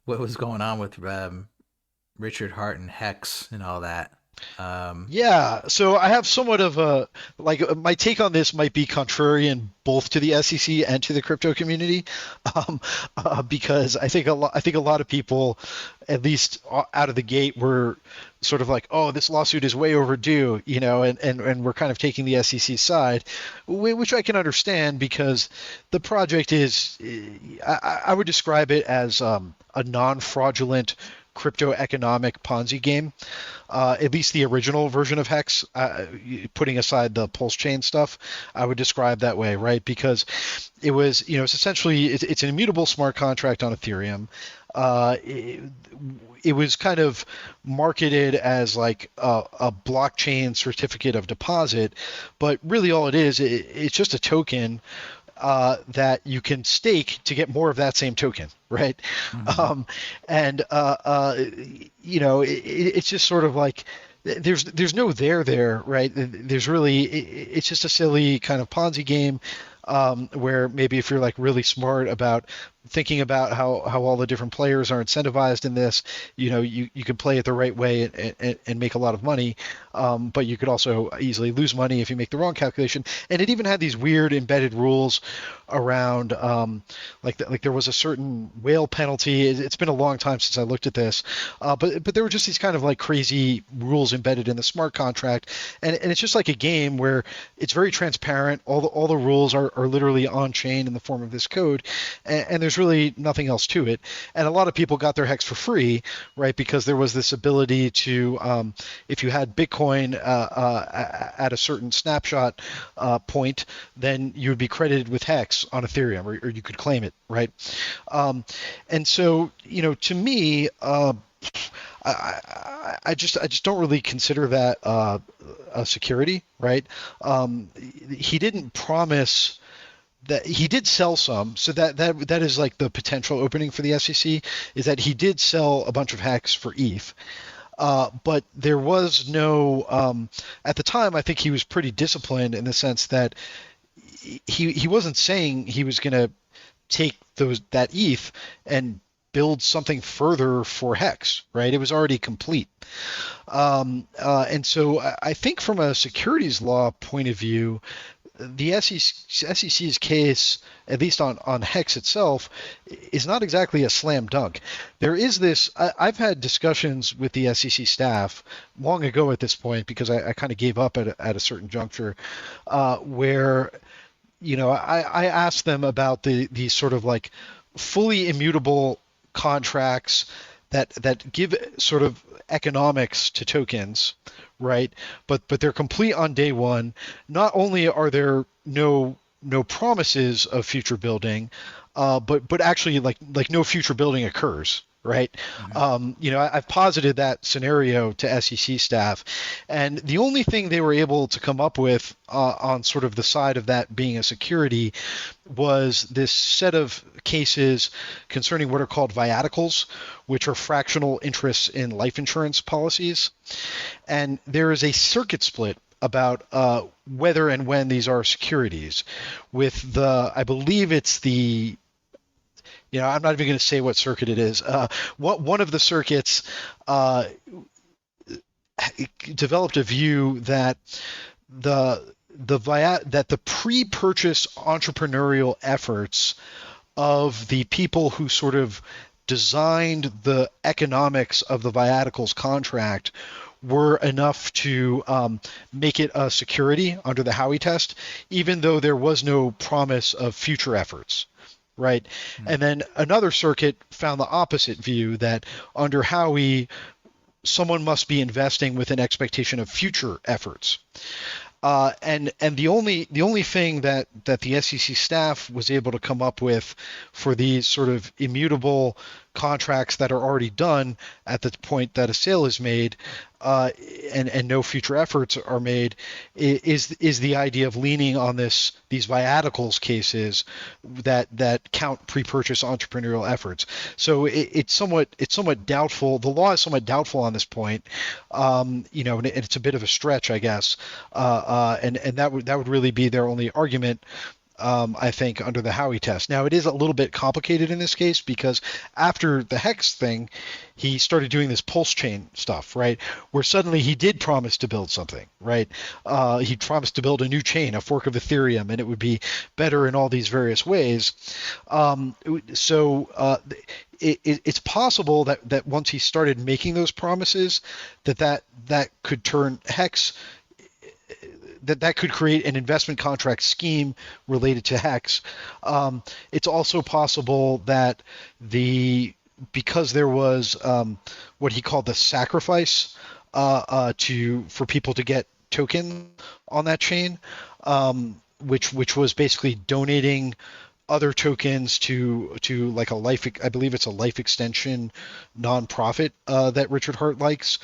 what was going on with Richard Hart and Hex and all that? Um, Yeah, so I have somewhat of a my take on this might be contrarian both to the SEC and to the crypto community, um, because I think a lot of people, at least out of the gate, were sort of like, oh, this lawsuit is way overdue, and we're kind of taking the SEC's side, which I can understand because the project is, I would describe it as a non-fraudulent crypto economic Ponzi game, at least the original version of Hex, putting aside the pulse chain stuff, I would describe that way, right? Because it's essentially it's an immutable smart contract on Ethereum. It was kind of marketed as like a blockchain certificate of deposit, but really all it is, it's just a token that you can stake to get more of that same token, right? mhm. And it's just sort of like there's no there, right? There's really it's just a silly kind of Ponzi game, where maybe if you're like really smart about thinking about how all the different players are incentivized in this, you could play it the right way and make a lot of money, but you could also easily lose money if you make the wrong calculation. And it even had these weird embedded rules around, like there was a certain whale penalty. It's been a long time since I looked at this, but there were just these kind of like crazy rules embedded in the smart contract, and it's just like a game where it's very transparent. All the rules are literally on chain in the form of this code, and there's really nothing else to it. And a lot of people got their Hex for free, right? Because there was this ability to, if you had Bitcoin at a certain snapshot point, then you would be credited with Hex on Ethereum, or you could claim it, right? And so, to me, I just don't really consider that a security, right? He didn't promise that he did sell some, so that is like the potential opening for the SEC, is that he did sell a bunch of Hex for ETH. But there was no, at the time, I think he was pretty disciplined in the sense that he wasn't saying he was going to take that ETH and build something further for Hex, right? It was already complete. And so I think from a securities law point of view, the SEC's case, at least on Hex itself, is not exactly a slam dunk. There is this. I've had discussions with the SEC staff long ago at this point because I kind of gave up at a certain juncture, where I asked them about these sort of like fully immutable contracts that give sort of economics to tokens, right? But they're complete on day one. Not only are there no promises of future building, but actually like no future building occurs. Right. I've posited that scenario to SEC staff, and the only thing they were able to come up with on sort of the side of that being a security was this set of cases concerning what are called viaticals, which are fractional interests in life insurance policies. And there is a circuit split about whether and when these are securities. With I believe it's the I'm not even going to say what circuit it is. One of the circuits developed a view that the pre-purchase entrepreneurial efforts of the people who sort of designed the economics of the viaticals contract were enough to make it a security under the Howey test, even though there was no promise of future efforts. Right. And then another circuit found the opposite view, that under Howey, someone must be investing with an expectation of future efforts. And the only thing that the SEC staff was able to come up with for these sort of immutable contracts that are already done at the point that a sale is made, and no future efforts are made, is the idea of leaning on these viaticals cases that count pre-purchase entrepreneurial efforts. So it's somewhat doubtful. The law is somewhat doubtful on this point, and it's a bit of a stretch, I guess, and that would really be their only argument. I think under the Howey test. Now, it is a little bit complicated in this case because after the Hex thing, he started doing this pulse chain stuff, right? Where suddenly he did promise to build something, right? He promised to build a new chain, a fork of Ethereum, and it would be better in all these various ways. It's possible that once he started making those promises, that could turn Hex. That could create an investment contract scheme related to Hex. It's also possible that because there was what he called the sacrifice for people to get token on that chain, which was basically donating other tokens to like I believe it's a life extension nonprofit that Richard Hart likes.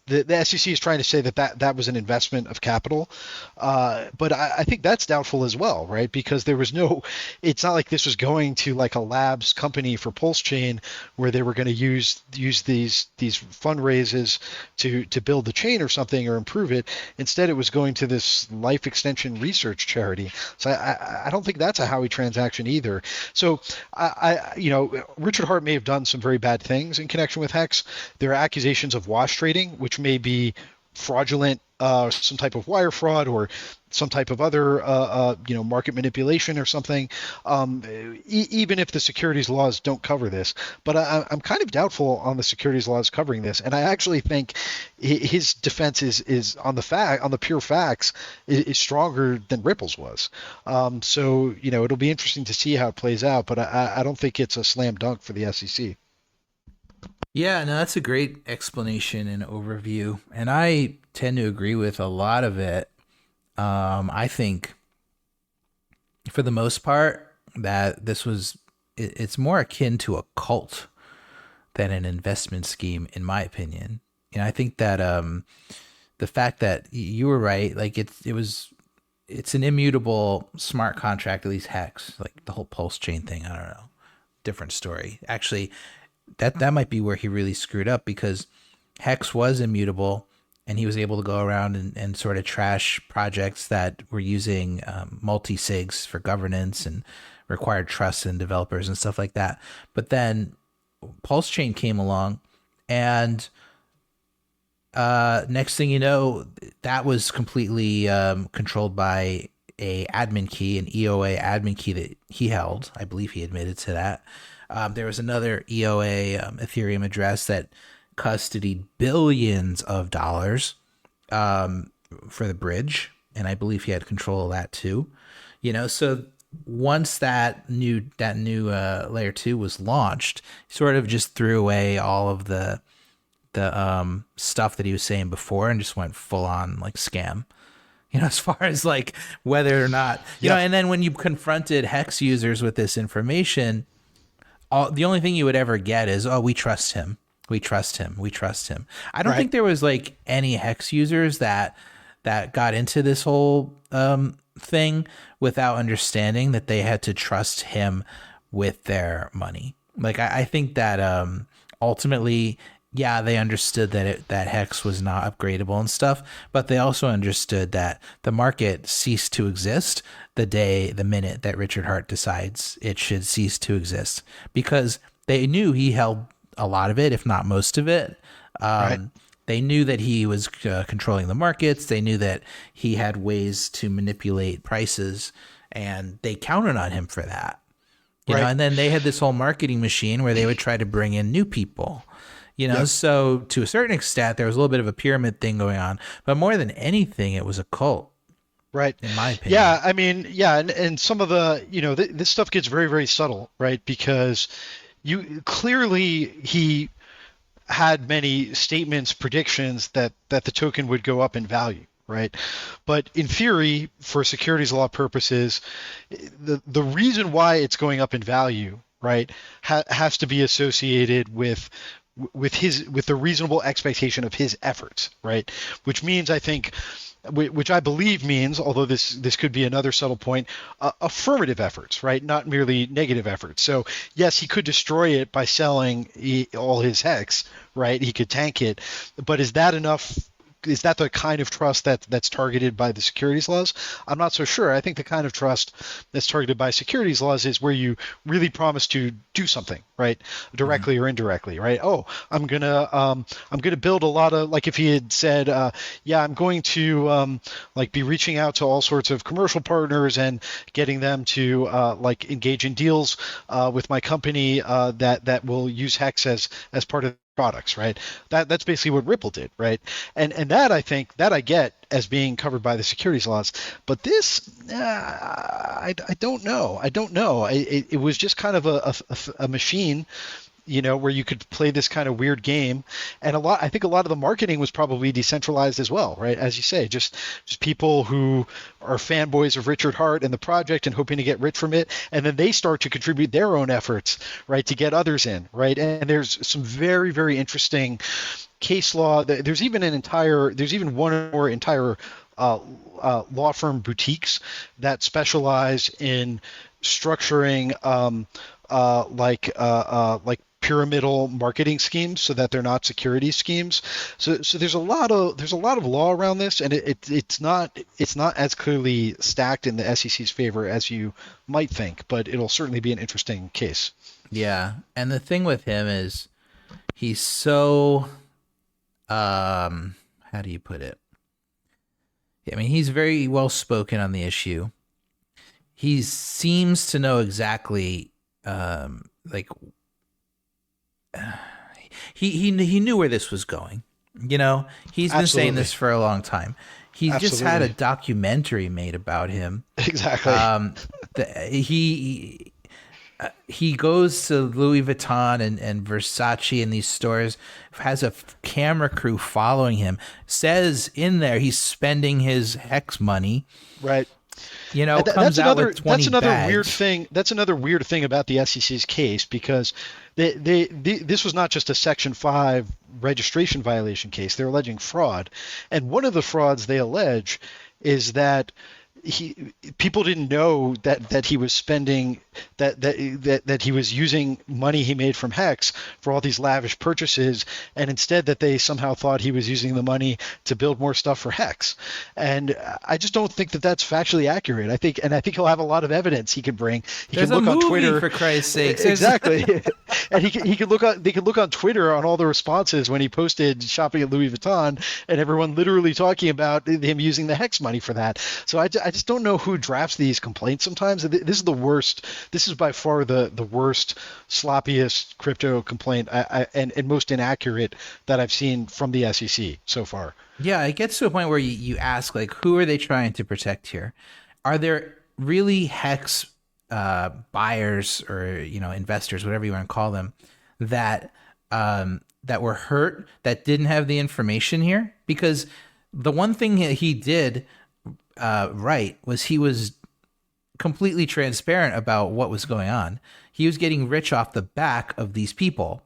The SEC is trying to say that was an investment of capital, but I think that's doubtful as well, right? Because it's not like this was going to like a labs company for Pulse Chain where they were going to use these fundraisers to build the chain or something or improve it. Instead, it was going to this life extension research charity. So I don't think that's a Howey transaction either. So Richard Hart may have done some very bad things in connection with Hex. There are accusations of wash trading, which may be fraudulent, some type of wire fraud or some type of other market manipulation or something, even if the securities laws don't cover this. But I'm kind of doubtful on the securities laws covering this, and I actually think his defense is on the pure facts is stronger than Ripple's was. So it'll be interesting to see how it plays out, but I don't think it's a slam dunk for the SEC. Yeah, no, that's a great explanation and overview. And I tend to agree with a lot of it. I think for the most part that it's more akin to a cult than an investment scheme, in my opinion. And I think that the fact that you were right, like it's an immutable smart contract, at least Hex, like the whole Pulse chain thing. I don't know. Different story. Actually, that might be where he really screwed up, because Hex was immutable and he was able to go around and sort of trash projects that were using multi-sigs for governance and required trust in developers and stuff like that. But then Pulse Chain came along, and next thing you know, that was completely controlled by a admin key, an EOA admin key that he held. I believe he admitted to that. There was another EOA Ethereum address that custodied billions of dollars for the bridge, and I believe he had control of that too. So once that new layer 2 was launched, he sort of just threw away all of the stuff that he was saying before and just went full on like scam. As far as like whether or not, you know, and then when you confronted Hex users with this information, the only thing you would ever get is, oh, we trust him. We trust him. We trust him. I don't think there was like any Hex users that got into this whole thing without understanding that they had to trust him with their money. Like, I think that ultimately, yeah, they understood that Hex was not upgradable and stuff, but they also understood that the market ceased to exist the minute that Richard Hart decides it should cease to exist, because they knew he held a lot of it, if not most of it. They knew that he was controlling the markets. They knew that he had ways to manipulate prices, and they counted on him for that. You know, and then they had this whole marketing machine where they would try to bring in new people. So to a certain extent, there was a little bit of a pyramid thing going on, but more than anything, it was a cult. Right. In my opinion. Yeah. I mean, yeah. And some of the, this stuff gets very, very subtle, right? Because he had many statements, predictions that the token would go up in value. Right. But in theory, for securities law purposes, the reason why it's going up in value, right, has to be associated with the reasonable expectation of his efforts, right? Which means, I think, which I believe means, although this could be another subtle point, affirmative efforts, right? Not merely negative efforts. So yes, he could destroy it by selling all his Hex, right? He could tank it, but is that enough? Is that the kind of trust that's targeted by the securities laws? I'm not so sure. I think the kind of trust that's targeted by securities laws is where you really promise to do something, right, directly or indirectly, right? Oh, I'm gonna build a lot of, like, if he had said, yeah, I'm going to like be reaching out to all sorts of commercial partners and getting them to like engage in deals with my company that will use Hex as part of products, right? That's basically what Ripple did, right? And that, I think, that I get as being covered by the securities laws. But this, I don't know. It was just kind of a machine, where you could play this kind of weird game. And I think a lot of the marketing was probably decentralized as well, right? As you say, just people who are fanboys of Richard Hart and the project and hoping to get rich from it. And then they start to contribute their own efforts, right, to get others in, right? And there's some very, very interesting case law. There's even one or more entire law firm boutiques that specialize in structuring like pyramidal marketing schemes so that they're not security schemes. So there's a lot of law around this, and it's not as clearly stacked in the SEC's favor as you might think, but it'll certainly be an interesting case. Yeah, and the thing with him is he's so how do you put it? I mean, he's very well spoken on the issue. He seems to know exactly like he knew where this was going. He's been saying this for a long time. He just had a documentary made about him. Exactly. He goes to Louis Vuitton and Versace and these stores, has a camera crew following him, says in there he's spending his Hex money. Right. Comes out with 20 bags. Weird thing. That's another weird thing about the SEC's case, because this was not just a Section 5 registration violation case. They're alleging fraud, and one of the frauds they allege is that people didn't know that he was spending that he was using money he made from Hex for all these lavish purchases, and instead that they somehow thought he was using the money to build more stuff for Hex. And I just don't think that that's factually accurate. I think he'll have a lot of evidence he could bring. He There's can look a movie, on Twitter, for Christ's sakes. exactly. And he could look on they could look on Twitter on all the responses when he posted shopping at Louis Vuitton, and everyone literally talking about him using the Hex money for that. So I just don't know who drafts these complaints sometimes. This is the worst. This is by far the worst, sloppiest crypto complaint and most inaccurate that I've seen from the SEC so far. Yeah, it gets to a point where you ask, like, who are they trying to protect here? Are there really Hex buyers or, you know, investors, whatever you want to call them, that that were hurt, that didn't have the information here? Because the one thing he did right was he was completely transparent about what was going on. He was getting rich off the back of these people,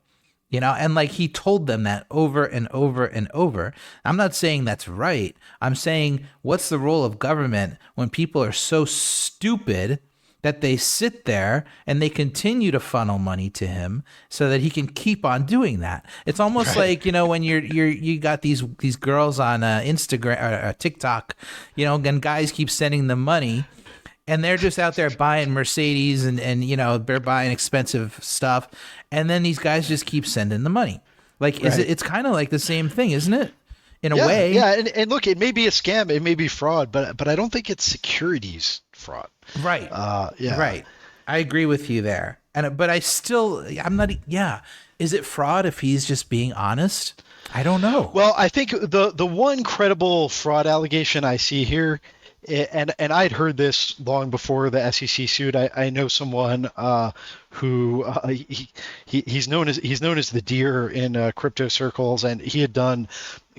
you know, and like he told them that over and over and over. I'm not saying that's right. I'm saying, what's the role of government when people are so stupid that they sit there and they continue to funnel money to him so that he can keep on doing that? It's almost like, you know, when you got these girls on Instagram or TikTok, you know, and guys keep sending them money, and they're just out there buying Mercedes and you know, they're buying expensive stuff, and then these guys just keep sending the money. Like, it's kind of like the same thing, isn't it? In a way. Yeah, and look, it may be a scam, it may be fraud, but I don't think it's securities fraud. Right. Yeah. Right. I agree with you there. But I'm not. Yeah. Is it fraud if he's just being honest? I don't know. Well, I think the one credible fraud allegation I see here, and I'd heard this long before the SEC suit. I know someone who he's known as the deer in crypto circles, and he had done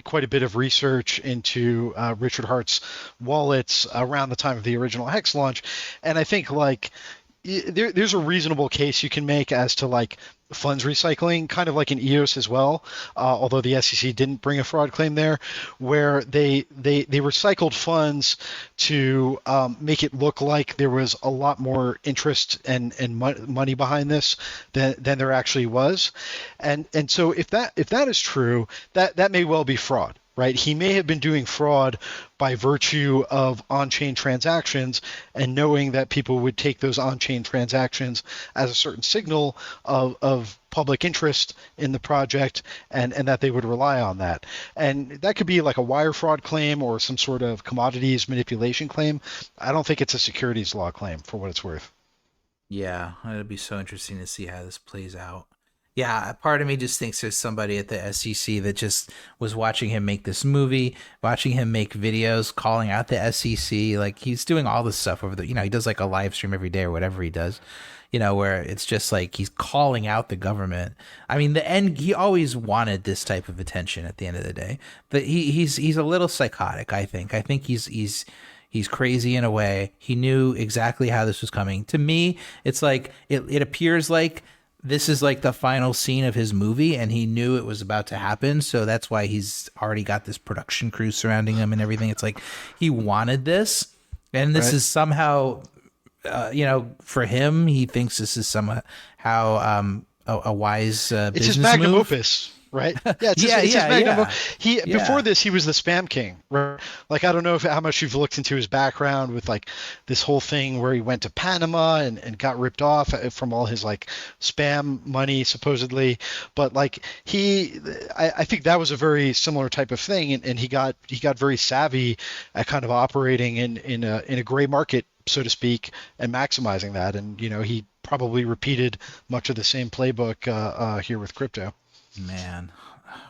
quite a bit of research into Richard Hart's wallets around the time of the original Hex launch, and I think like there's a reasonable case you can make as to like funds recycling, kind of like in EOS as well, although the SEC didn't bring a fraud claim there, where they recycled funds to make it look like there was a lot more interest and money behind this than there actually was, and so if that is true, that may well be fraud. Right, he may have been doing fraud by virtue of on-chain transactions and knowing that people would take those on-chain transactions as a certain signal of public interest in the project, and that they would rely on that. And that could be like a wire fraud claim or some sort of commodities manipulation claim. I don't think it's a securities law claim, for what it's worth. Yeah, it'd be so interesting to see how this plays out. Yeah, part of me just thinks there's somebody at the SEC that just was watching him make this movie, watching him make videos, calling out the SEC. Like, he's doing all this stuff over the, you know, he does like a live stream every day or whatever he does, you know, where it's just like he's calling out the government. I mean, he always wanted this type of attention at the end of the day. But he's a little psychotic, I think. I think he's crazy in a way. He knew exactly how this was coming. To me, it's like it appears like this is like the final scene of his movie, and he knew it was about to happen. So that's why he's already got this production crew surrounding him and everything. It's like he wanted this, and this is somehow, you know, for him, he thinks this is somehow a wise business it's his magnum move. opus. Right? Yeah, it's his magnum. Before this, he was the spam king. Right? Like, I don't know how much you've looked into his background with like this whole thing where he went to Panama and got ripped off from all his like spam money supposedly, but like I think that was a very similar type of thing, and he got very savvy at kind of operating in a gray market, so to speak, and maximizing that. And you know, he probably repeated much of the same playbook here with crypto. Man,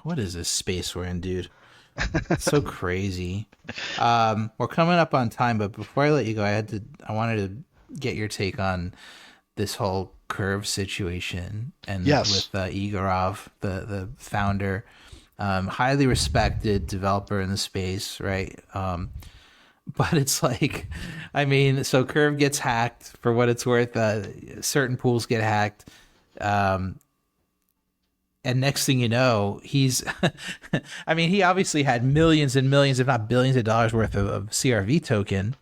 what is this space we're in, dude? It's so crazy. We're coming up on time, but before I let you go, I wanted to get your take on this whole Curve situation and with Igorov, the founder, highly respected developer in the space, right? But it's like, I mean, so Curve gets hacked, for what it's worth. Certain pools get hacked. And next thing you know, he's, I mean, he obviously had millions and millions, if not billions of dollars worth of CRV token.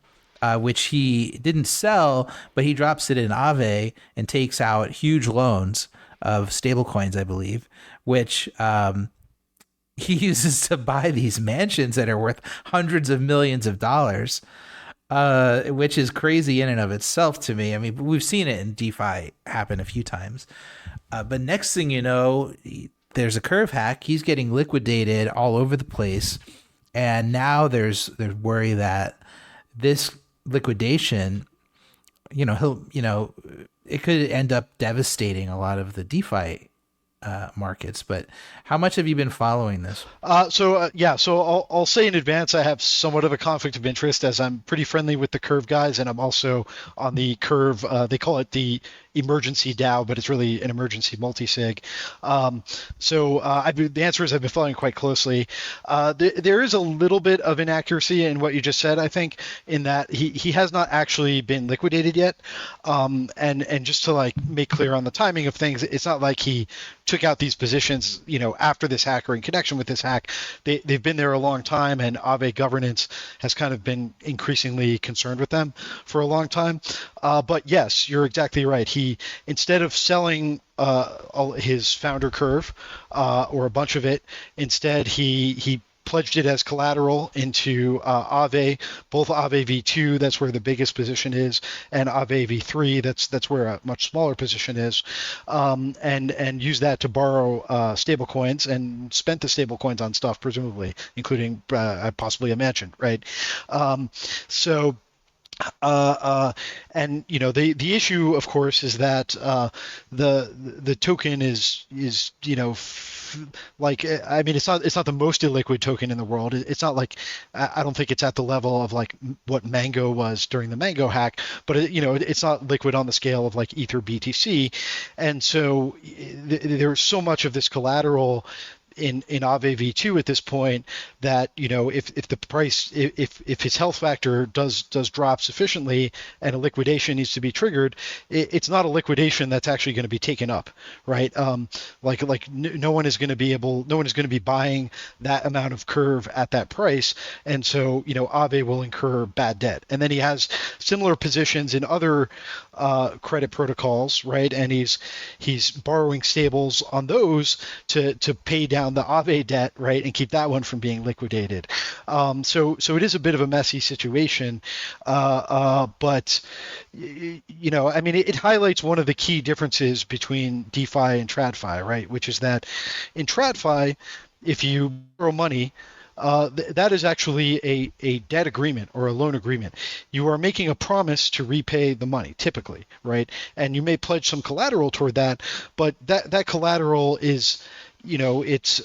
which he didn't sell, but he drops it in Aave and takes out huge loans of stablecoins, I believe, which he uses to buy these mansions that are worth hundreds of millions of dollars, which is crazy in and of itself to me. I mean, we've seen it in DeFi happen a few times. But next thing you know, there's a curve hack. He's getting liquidated all over the place. And now there's worry that this liquidation, it could end up devastating a lot of the DeFi markets. But how much have you been following this? So I'll say in advance I have somewhat of a conflict of interest, as I'm pretty friendly with the Curve guys, and I'm also on the Curve. They call it the emergency DAO, but it's really an emergency multi-sig. The answer is I've been following quite closely. There is a little bit of inaccuracy in what you just said, I think, in that he has not actually been liquidated yet. And just to like make clear on the timing of things, it's not like he took out these positions, after this hack or in connection with this hack. They've been there a long time, and Aave governance has kind of been increasingly concerned with them for a long time. But yes, you're exactly right. He, instead of selling all his founder Curve or a bunch of it, instead he pledged it as collateral into Aave, both Aave V2, that's where the biggest position is, and Aave V3, that's where a much smaller position is, and used that to borrow stable coins and spent the stable coins on stuff, presumably, including possibly a mansion, right? The issue, of course, is that the token is it's not the most illiquid token in the world. It's not like, I don't think it's at the level of like what Mango was during the Mango hack, but it's not liquid on the scale of like Ether BTC, and so there's so much of this collateral in Aave V2 at this point that if the price, if his health factor does drop sufficiently and a liquidation needs to be triggered, it's not a liquidation that's actually going to be taken up, right? No one is going to be buying that amount of Curve at that price, and so Aave will incur bad debt. And then he has similar positions in other credit protocols, right? And he's borrowing stables on those to pay down the Aave debt, right, and keep that one from being liquidated. So it is a bit of a messy situation, but it highlights one of the key differences between DeFi and TradFi, right? Which is that in TradFi, if you borrow money, that is actually a debt agreement or a loan agreement. You are making a promise to repay the money, typically, right? And you may pledge some collateral toward that, but that collateral is, that's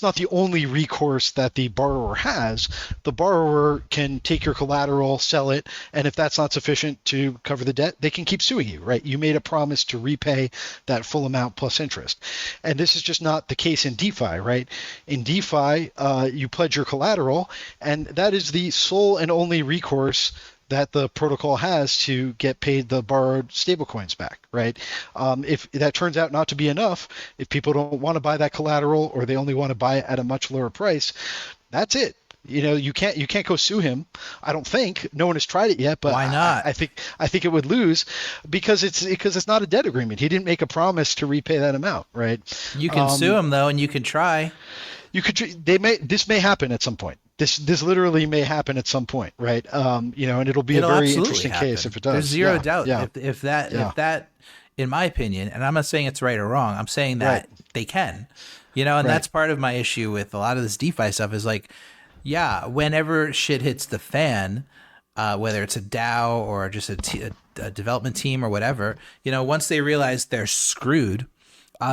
not the only recourse that the borrower has. The borrower can take your collateral, sell it, and if that's not sufficient to cover the debt, they can keep suing you, right? You made a promise to repay that full amount plus interest. And this is just not the case in DeFi, right? In DeFi, you pledge your collateral, and that is the sole and only recourse that the protocol has to get paid the borrowed stablecoins back, right? If that turns out not to be enough, if people don't want to buy that collateral or they only want to buy it at a much lower price, that's it. You can't go sue him. I don't think. No one has tried it yet, but why not? I think it would lose because it's not a debt agreement. He didn't make a promise to repay that amount, right? You can sue him though, and you can try. This may happen at some point. This literally may happen at some point, right? And it'll be a very interesting case if it does. There's zero doubt. Yeah. If that, in my opinion, and I'm not saying it's right or wrong, I'm saying that they can, and that's part of my issue with a lot of this DeFi stuff is like, whenever shit hits the fan, whether it's a DAO or just a development team or whatever, once they realize they're screwed,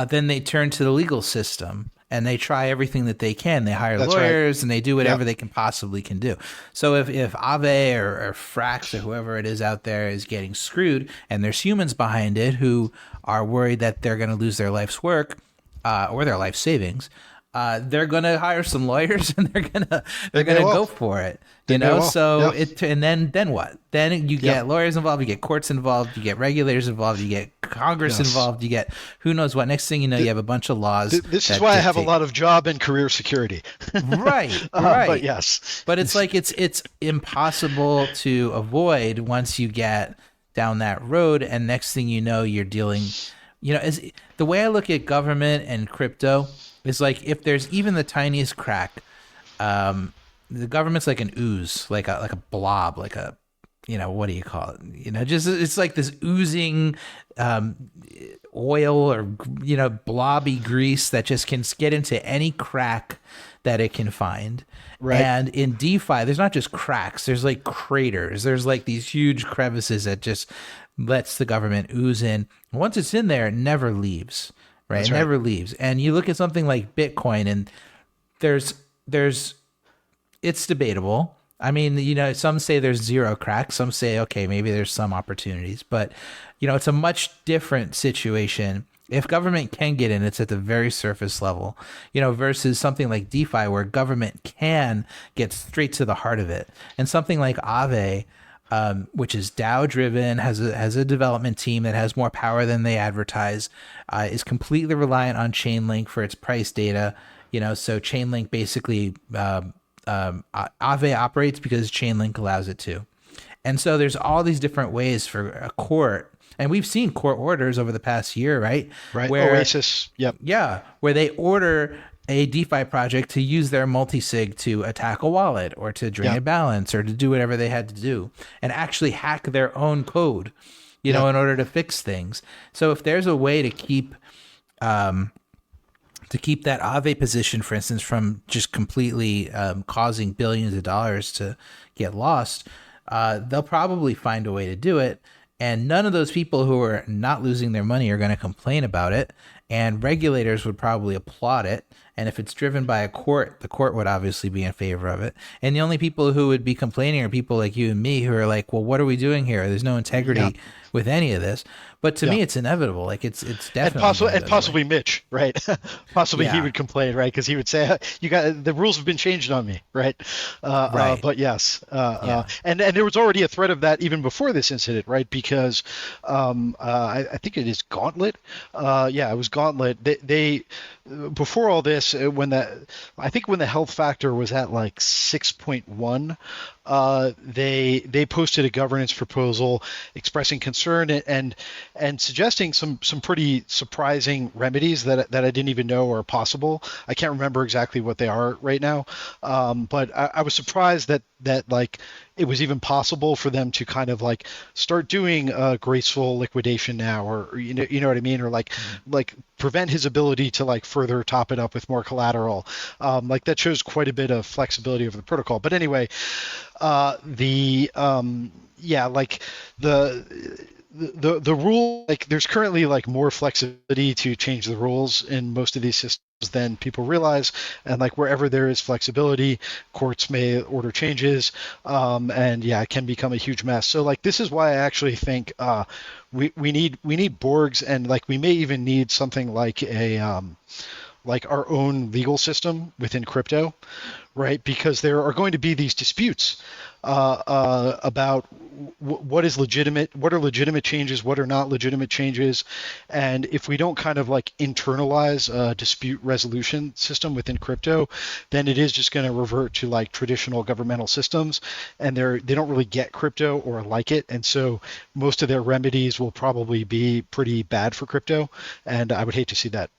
then they turn to the legal system. And they try everything that they can. They hire lawyers and they do whatever they can possibly can do. So if Aave or Frax or whoever it is out there is getting screwed and there's humans behind it who are worried that they're going to lose their life's work or their life savings, they're gonna hire some lawyers and they're They may gonna well. go for it. They You may know, well. so Yeah. and then what? Then you get lawyers involved, you get courts involved, you get regulators involved, you get Congress Yes. involved, you get who knows what. Next thing you know, you have a bunch of laws. This is that why I have a dictate. lot of job and career security. Right, But yes. But it's like it's impossible to avoid once you get down that road, and next thing you know, you're dealing. You know, as the way I look at government and crypto is like if there's even the tiniest crack, the government's like an ooze, like a blob, like a, you know, what do you call it? You know, just it's like this oozing oil or, you know, blobby grease that just can get into any crack that it can find. Right. And in DeFi, there's not just cracks, there's like craters. There's like these huge crevices that just lets the government ooze in. Once it's in there, it never leaves, right? That's It right. never leaves. And you look at something like Bitcoin, and there's it's debatable. I mean, you know, some say there's zero cracks. Some say, okay, maybe there's some opportunities, but you know, it's a much different situation. If government can get in, it's at the very surface level, you know, versus something like DeFi where government can get straight to the heart of it. And something like Aave, which is DAO driven, has a development team that has more power than they advertise, is completely reliant on Chainlink for its price data. You know, so Chainlink basically Aave operates because Chainlink allows it to. And so there's all these different ways for a court, and we've seen court orders over the past year, right? Right. Where, Oasis. Yep. yeah, where they order a DeFi project to use their multi-sig to attack a wallet or to drain a balance or to do whatever they had to do and actually hack their own code, you know, in order to fix things. So if there's a way to keep that Aave position, for instance, from just completely causing billions of dollars to get lost, they'll probably find a way to do it. And none of those people who are not losing their money are going to complain about it. And regulators would probably applaud it. And if it's driven by a court, the court would obviously be in favor of it. And the only people who would be complaining are people like you and me who are like, well, what are we doing here? There's no integrity with any of this. But to me, it's inevitable. Like it's definitely and possibly Mitch, right? Possibly he Yeah. would complain, right? Because he would say, "You got the rules have been changed on me," right? Right. But yes, and there was already a threat of that even before this incident, right? Because I think it is Gauntlet. Yeah, it was Gauntlet. They before all this, when the health factor was at like 6.1, they posted a governance proposal expressing concern and suggesting some pretty surprising remedies that I didn't even know are possible. I can't remember exactly what they are right now, but I was surprised that like it was even possible for them to kind of like start doing graceful liquidation now, or you know what I mean, or like prevent his ability to like further top it up with more collateral. Like that shows quite a bit of flexibility over the protocol. But anyway, like the rule, like there's currently like more flexibility to change the rules in most of these systems than people realize, and like wherever there is flexibility, courts may order changes, and it can become a huge mess. So like this is why I actually think we need Borgs, and like we may even need something like a like our own legal system within crypto, right? Because there are going to be these disputes about what is legitimate, what are legitimate changes, what are not legitimate changes, and if we don't kind of like internalize a dispute resolution system within crypto, then it is just going to revert to like traditional governmental systems, and they don't really get crypto or like it, and so most of their remedies will probably be pretty bad for crypto, and I would hate to see that.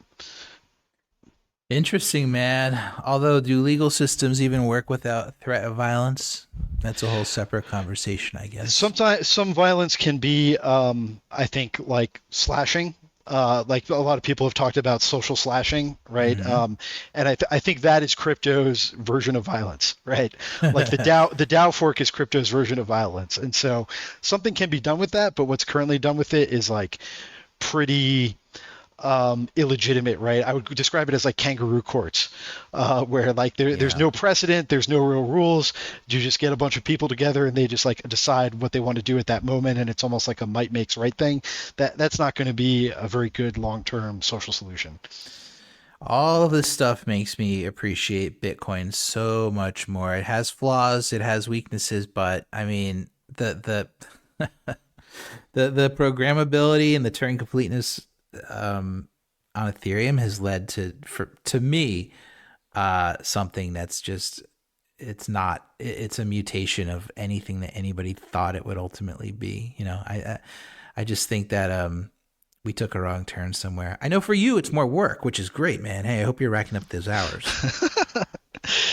Interesting, man. Although, do legal systems even work without threat of violence? That's a whole separate conversation, I guess. Sometimes some violence can be, I think, like slashing. Like a lot of people have talked about social slashing, right? Mm-hmm. And I think that is crypto's version of violence, right? Like the DAO fork is crypto's version of violence, and so something can be done with that. But what's currently done with it is like pretty illegitimate, right? I would describe it as like kangaroo courts, where like there's no precedent, there's no real rules. You just get a bunch of people together and they just like decide what they want to do at that moment, and it's almost like a might makes right thing. That's not going to be a very good long-term social solution. All of this stuff makes me appreciate Bitcoin so much more. It has flaws, it has weaknesses, but I mean the the programmability and the Turing completeness on Ethereum has led to me something that's just it's a mutation of anything that anybody thought it would ultimately be. I just think that we took a wrong turn somewhere. I know for you it's more work, which is great, man. Hey, I hope you're racking up those hours.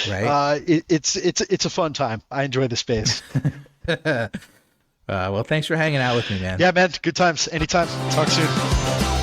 Right? It's a fun time. I enjoy the space. Well, thanks for hanging out with me, man. Yeah, man. Good times. Anytime. Talk soon.